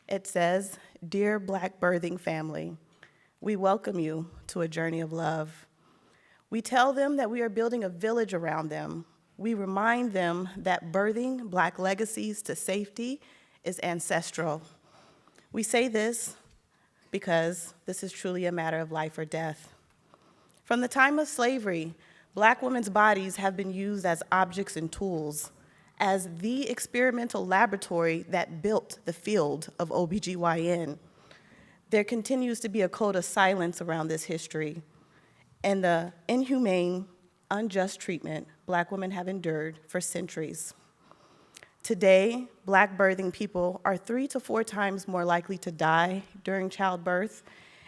It says, "Dear Black birthing family, we welcome you to a journey of love." We tell them that we are building a village around them. We remind them that birthing Black legacies to safety is ancestral. We say this because this is truly a matter of life or death. From the time of slavery, Black women's bodies have been used as objects and tools, as the experimental laboratory that built the field of OBGYN. There continues to be a code of silence around this history and the inhumane, unjust treatment Black women have endured for centuries. Today, Black birthing people are 3 to 4 times more likely to die during childbirth,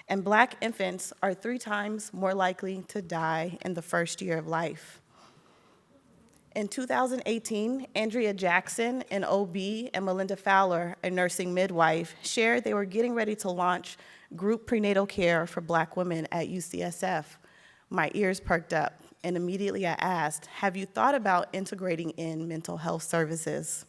and Black infants are 3 times more likely to die in the first year of life. In 2018, Andrea Jackson, an OB, and Melinda Fowler, a nursing midwife, shared they were getting ready to launch group prenatal care for Black women at UCSF. My ears perked up, and immediately I asked, have you thought about integrating in mental health services?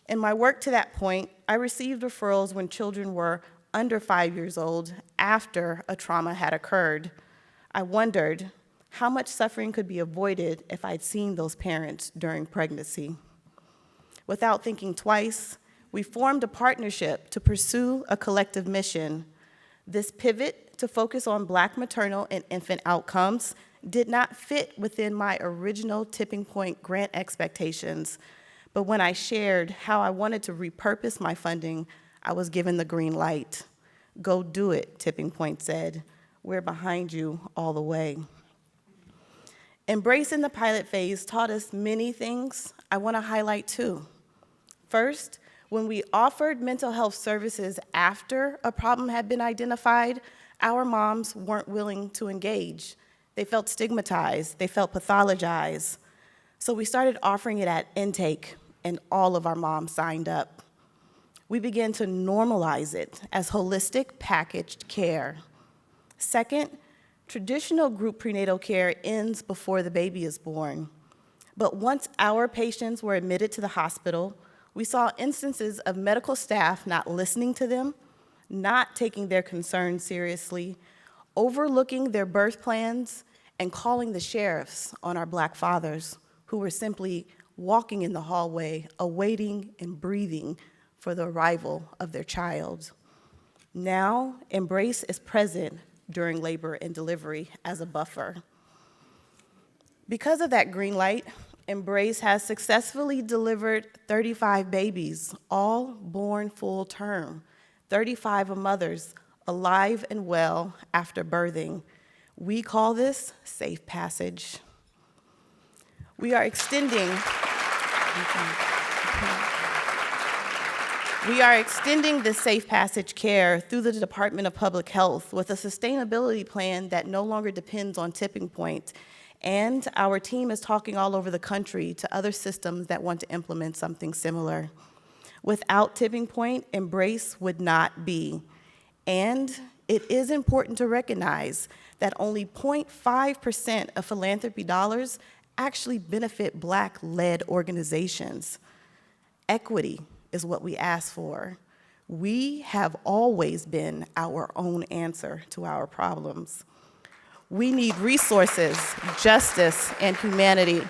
In my work to that point, I received referrals when children were under 5 years old after a trauma had occurred. I wondered how much suffering could be avoided if I'd seen those parents during pregnancy. Without thinking twice, we formed a partnership to pursue a collective mission. This pivot to focus on Black maternal and infant outcomes did not fit within my original Tipping Point grant expectations, but when I shared how I wanted to repurpose my funding, I was given the green light. Go do it, Tipping Point said. We're behind you all the way. Embracing the pilot phase taught us many things. I want to highlight 2. First, when we offered mental health services after a problem had been identified, our moms weren't willing to engage. They felt stigmatized, they felt pathologized. So we started offering it at intake, and all of our moms signed up. We began to normalize it as holistic packaged care. Second, traditional group prenatal care ends before the baby is born. But once our patients were admitted to the hospital, we saw instances of medical staff not listening to them, not taking their concerns seriously, overlooking their birth plans, and calling the sheriffs on our Black fathers who were simply walking in the hallway, awaiting and breathing for the arrival of their child. Now, Embrace is present during labor and delivery as a buffer. Because of that green light, Embrace has successfully delivered 35 babies, all born full term, 35 of mothers alive and well after birthing. We call this safe passage. We are extending this safe passage care through the Department of Public Health with a sustainability plan that no longer depends on Tipping Point. And our team is talking all over the country to other systems that want to implement something similar. Without Tipping Point, Embrace would not be. And it is important to recognize that only 0.5% of philanthropy dollars actually benefit Black-led organizations. Equity is what we ask for. We have always been our own answer to our problems. We need resources, justice, and humanity.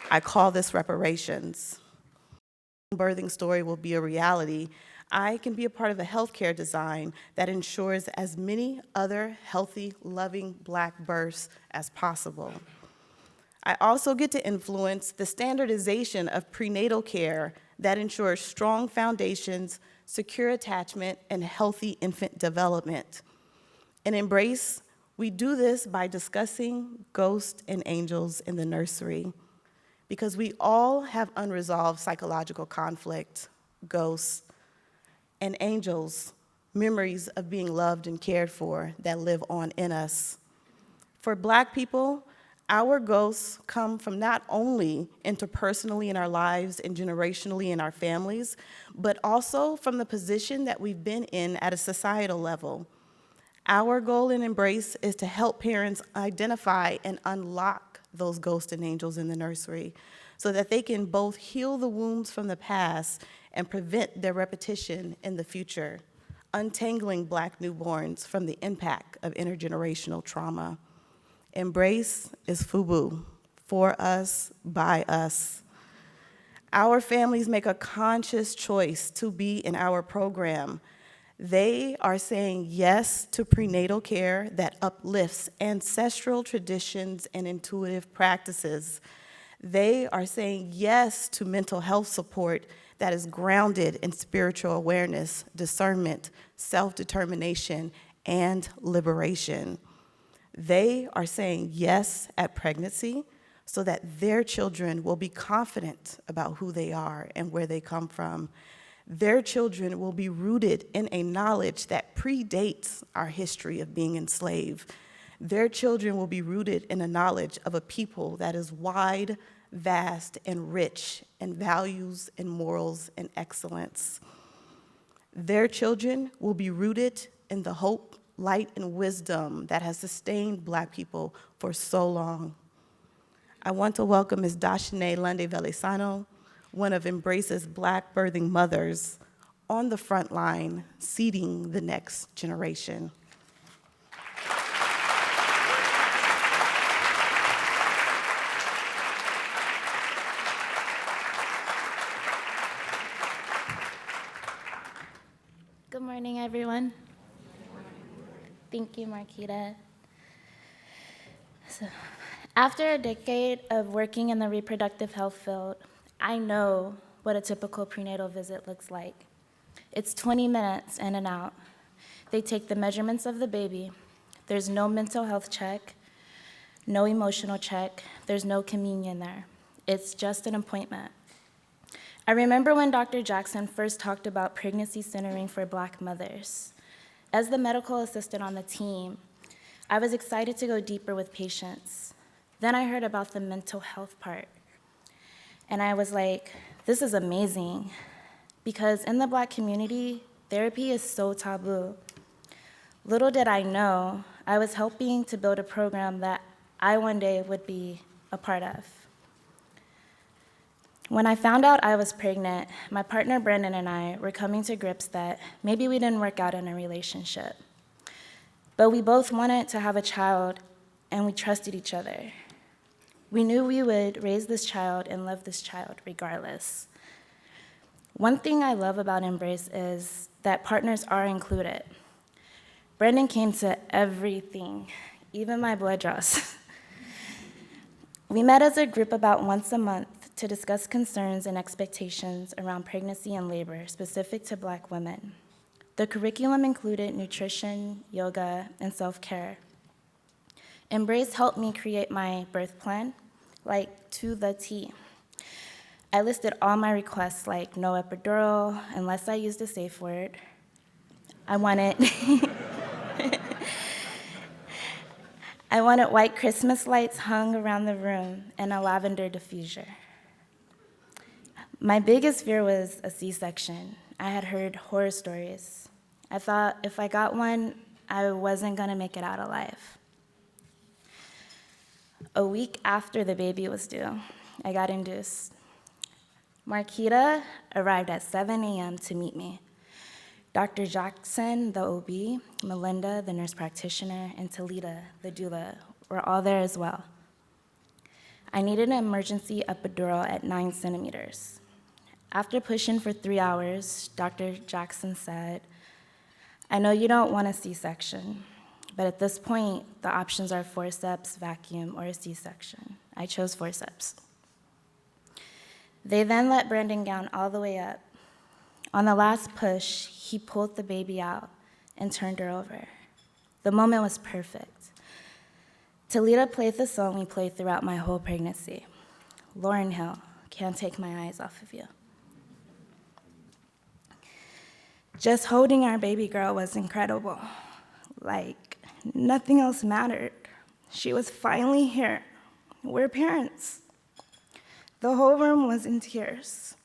I call this reparations. Birthing story will be a reality. I can be a part of a healthcare design that ensures as many other healthy, loving Black births as possible. I also get to influence the standardization of prenatal care that ensures strong foundations, secure attachment, and healthy infant development. In Embrace, we do this by discussing ghosts and angels in the nursery, because we all have unresolved psychological conflict, ghosts. and angels, memories of being loved and cared for that live on in us. For Black people, our ghosts come from not only interpersonally in our lives and generationally in our families, but also from the position that we've been in at a societal level. Our goal in Embrace is to help parents identify and unlock those ghosts and angels in the nursery so that they can both heal the wounds from the past and prevent their repetition in the future, untangling Black newborns from the impact of intergenerational trauma. Embrace is FUBU, for us, by us. Our families make a conscious choice to be in our program. They are saying yes to prenatal care that uplifts ancestral traditions and intuitive practices. They are saying yes to mental health support that is grounded in spiritual awareness, discernment, self-determination, and liberation. They are saying yes at pregnancy so that their children will be confident about who they are and where they come from. Their children will be rooted in a knowledge that predates our history of being enslaved. Their children will be rooted in a knowledge of a people that is wide, vast, and rich in values and morals and excellence. Their children will be rooted in the hope, light, and wisdom that has sustained Black people for so long. I want to welcome Ms. DaShanaye Lundy-Velisano, one of Embrace's Black birthing mothers, on the front line, seeding the next generation. Good morning, everyone. Thank you, Markita. So, after a decade of working in the reproductive health field, I know what a typical prenatal visit looks like. It's 20 minutes in and out. They take the measurements of the baby. There's no mental health check, no emotional check. There's no communion there. It's just an appointment. I remember when Dr. Jackson first talked about pregnancy centering for Black mothers. As the medical assistant on the team, I was excited to go deeper with patients. Then I heard about the mental health part. And I was like, this is amazing. Because in the Black community, therapy is so taboo. Little did I know, I was helping to build a program that I one day would be a part of. When I found out I was pregnant, my partner Brendan and I were coming to grips that maybe we didn't work out in a relationship. But we both wanted to have a child, and we trusted each other. We knew we would raise this child and love this child regardless. One thing I love about Embrace is that partners are included. Brendan came to everything, even my blood draws. We met as a group about once a month to discuss concerns and expectations around pregnancy and labor specific to Black women. The curriculum included nutrition, yoga, and self-care. Embrace helped me create my birth plan, like to the T. I listed all my requests, like no epidural, unless I used a safe word. I wanted white Christmas lights hung around the room and a lavender diffuser. My biggest fear was a C-section. I had heard horror stories. I thought if I got one, I wasn't gonna make it out alive. A week after the baby was due, I got induced. Markita arrived at 7 a.m. to meet me. Dr. Jackson, the OB, Melinda, the nurse practitioner, and Talita, the doula, were all there as well. I needed an emergency epidural at 9 centimeters. After pushing for 3 hours, Dr. Jackson said, I know you don't want a C-section, but at this point, the options are forceps, vacuum, or a C-section. I chose forceps. They then let Brandon gown all the way up. On the last push, he pulled the baby out and turned her over. The moment was perfect. Talita played the song we played throughout my whole pregnancy. Lauryn Hill, Can't Take My Eyes Off of You. Just holding our baby girl was incredible. Like, nothing else mattered. She was finally here. We're parents. The whole room was in tears.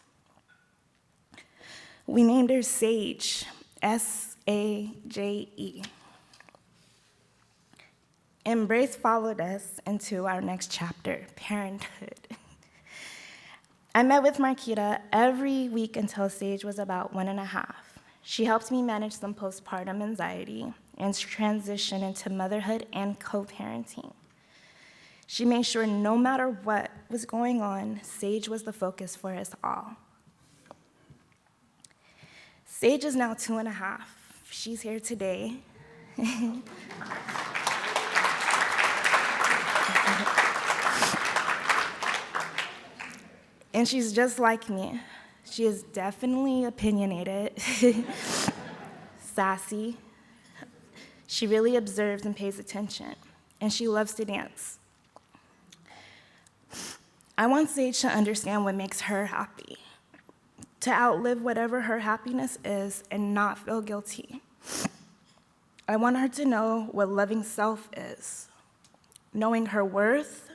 We named her Sage, S-A-J-E. Embrace followed us into our next chapter, parenthood. I met with Markita every week until Sage was about 1.5. She helped me manage some postpartum anxiety and transition into motherhood and co-parenting. She made sure no matter what was going on, Sage was the focus for us all. Sage is now 2.5. She's here today. And she's just like me. She is definitely opinionated, sassy. She really observes and pays attention, and she loves to dance. I want Sage to understand what makes her happy, to outlive whatever her happiness is and not feel guilty. I want her to know what loving self is, knowing her worth,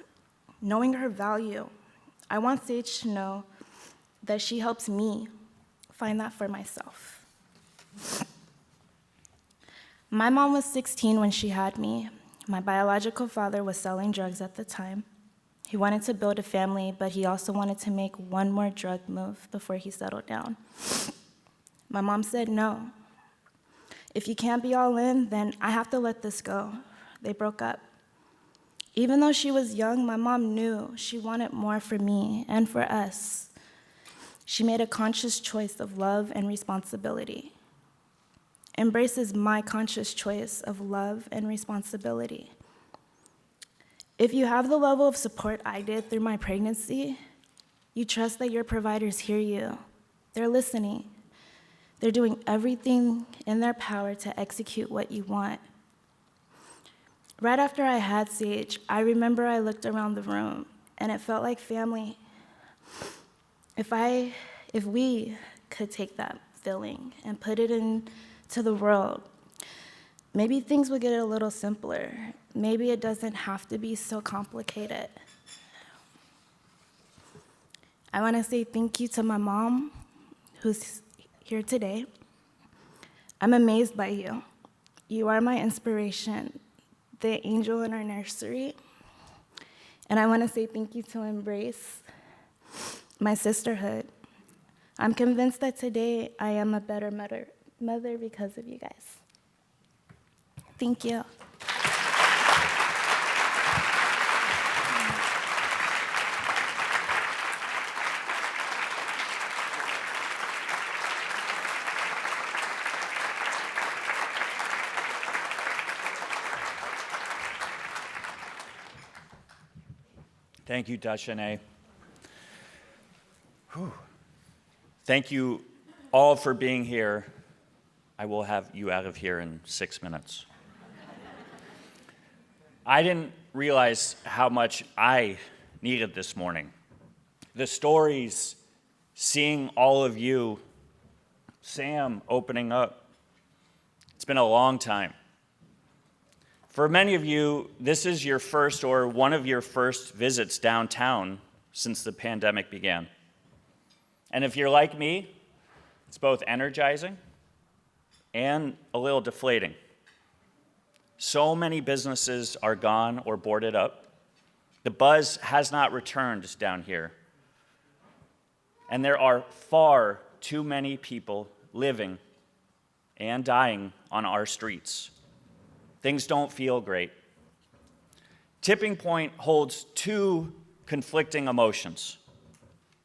knowing her value. I want Sage to know that she helps me find that for myself. My mom was 16 when she had me. My biological father was selling drugs at the time. He wanted to build a family, but he also wanted to make one more drug move before he settled down. My mom said no. If you can't be all in, then I have to let this go. They broke up. Even though she was young, my mom knew she wanted more for me and for us. She made a conscious choice of love and responsibility. Embraces my conscious choice of love and responsibility. If you have the level of support I did through my pregnancy, you trust that your providers hear you. They're listening. They're doing everything in their power to execute what you want. Right after I had Sage, I remember I looked around the room, and it felt like family. If we could take that feeling and put it into the world, maybe things would get a little simpler. Maybe it doesn't have to be so complicated. I want to say thank you to my mom, who's here today. I'm amazed by you. You are my inspiration, the angel in our nursery. And I want to say thank you to Embrace, my sisterhood. I'm convinced that today I am a better mother because of you guys. Thank you. Thank you, DaShanaye. Thank you all for being here. I will have you out of here in 6 minutes. I didn't realize how much I needed this morning. The stories, seeing all of you, Sam opening up. It's been a long time. For many of you, this is your first or one of your first visits downtown since the pandemic began. And if you're like me, it's both energizing and a little deflating. So many businesses are gone or boarded up. The buzz has not returned down here. And there are far too many people living and dying on our streets. Things don't feel great. Tipping Point holds two conflicting emotions.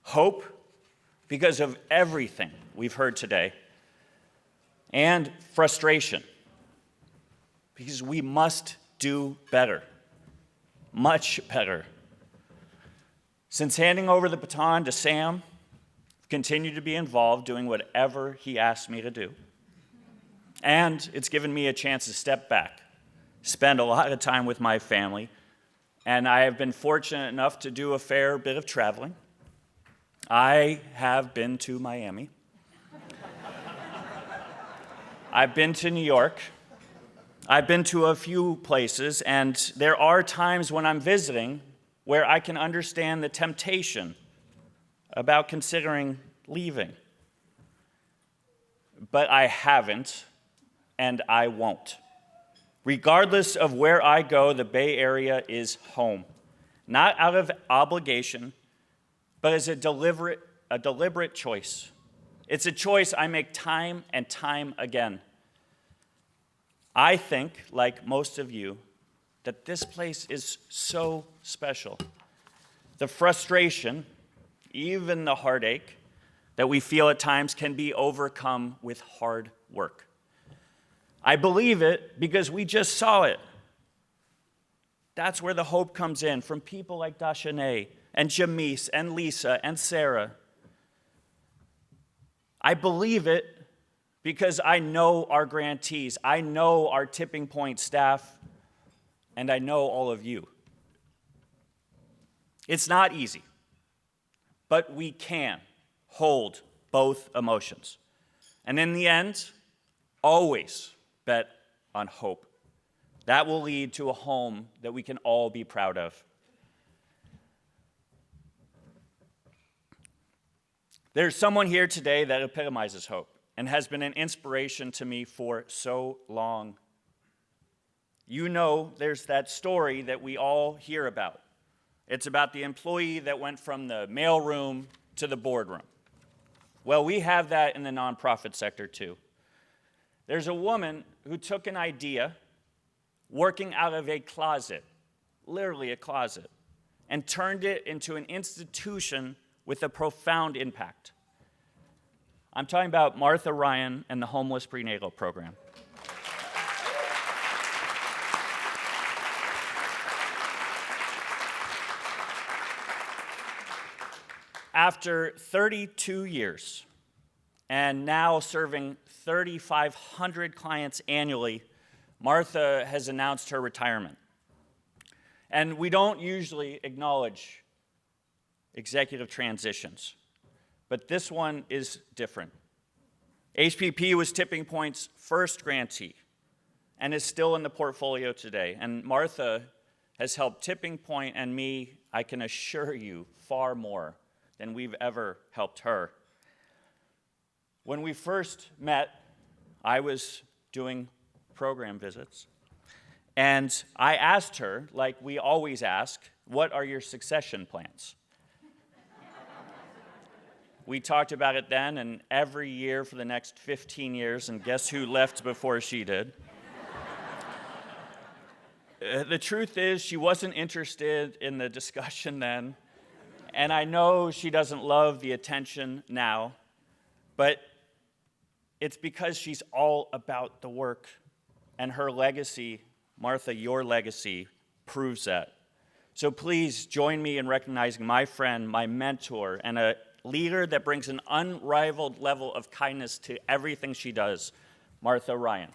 Hope, because of everything we've heard today, and frustration, because we must do better, much better. Since handing over the baton to Sam, I've continued to be involved doing whatever he asked me to do. And it's given me a chance to step back, spend a lot of time with my family, and I have been fortunate enough to do a fair bit of traveling. I have been to Miami. I've been to New York. I've been to a few places, and there are times when I'm visiting where I can understand the temptation about considering leaving. But I haven't, and I won't. Regardless of where I go, the Bay Area is home. Not out of obligation, but as a deliberate choice. It's a choice I make time and time again. I think, like most of you, that this place is so special. The frustration, even the heartache that we feel at times can be overcome with hard work. I believe it because we just saw it. That's where the hope comes in from people like DaShanaye and Jamice and Lisa and Sara. I believe it because I know our grantees, I know our tipping point staff, and I know all of you. It's not easy, but we can hold both emotions. And in the end, always bet on hope. That will lead to a home that we can all be proud of. There's someone here today that epitomizes hope and has been an inspiration to me for so long. You know, there's that story that we all hear about. It's about the employee that went from the mailroom to the boardroom. Well, we have that in the nonprofit sector too. There's a woman who took an idea working out of a closet, literally a closet, and turned it into an institution with a profound impact. I'm talking about Martha Ryan and the Homeless Prenatal Program. After 32 years, and now serving 3,500 clients annually, Martha has announced her retirement. And we don't usually acknowledge executive transitions, but this one is different. HPP was Tipping Point's first grantee and is still in the portfolio today. And Martha has helped Tipping Point and me, I can assure you, far more than we've ever helped her. When we first met, I was doing program visits, and I asked her, like we always ask, what are your succession plans? We talked about it then, and every year for the next 15 years, and guess who left before she did? The truth is, she wasn't interested in the discussion then, and I know she doesn't love the attention now, but it's because she's all about the work, and her legacy, Martha, your legacy, proves that. So please join me in recognizing my friend, my mentor, and a leader that brings an unrivaled level of kindness to everything she does, Martha Ryan.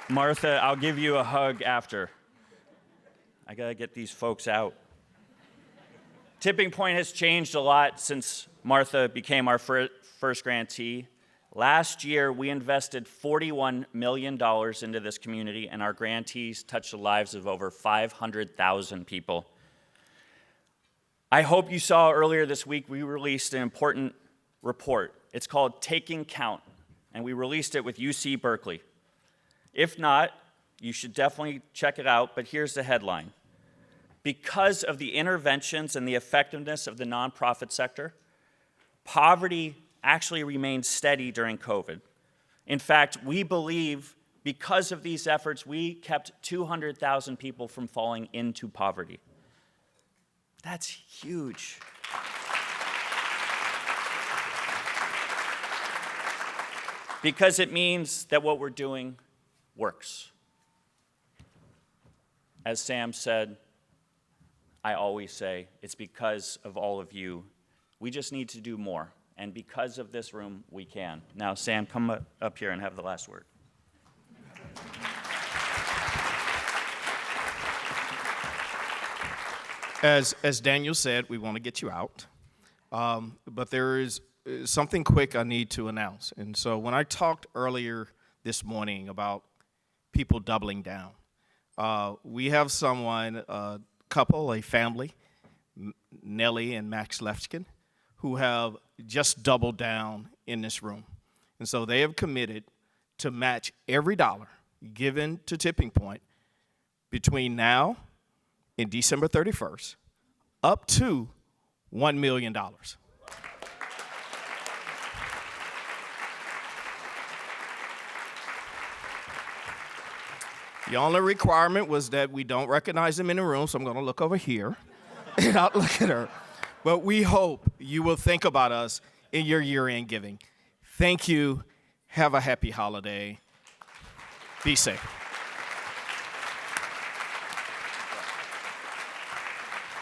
Martha, I'll give you a hug after. I gotta get these folks out. Tipping Point has changed a lot since Martha became our first grantee. Last year, we invested $41 million into this community, and our grantees touched the lives of over 500,000 people. I hope you saw earlier this week, we released an important report. It's called Taking Count, and we released it with UC Berkeley. If not, you should definitely check it out, but here's the headline. Because of the interventions and the effectiveness of the nonprofit sector, poverty actually remained steady during COVID. In fact, we believe because of these efforts, we kept 200,000 people from falling into poverty. That's huge. Because it means that what we're doing works. As Sam said, I always say, it's because of all of you We just need to do more. And because of this room, we can. Now, Sam, come up here and have the last word. As Daniel said, we want to get you out. But there is something quick I need to announce. And so when I talked earlier this morning about people doubling down, we have someone, a couple, a family, Nellie and Max Lefskin, who have just doubled down in this room. And so they have committed to match every dollar given to Tipping Point between now and December 31st, up to $1 million. The only requirement was that we don't recognize them in the room, so I'm going to look over here and not look at her. But we hope you will think about us in your year-end giving. Thank you. Have a happy holiday. Be safe.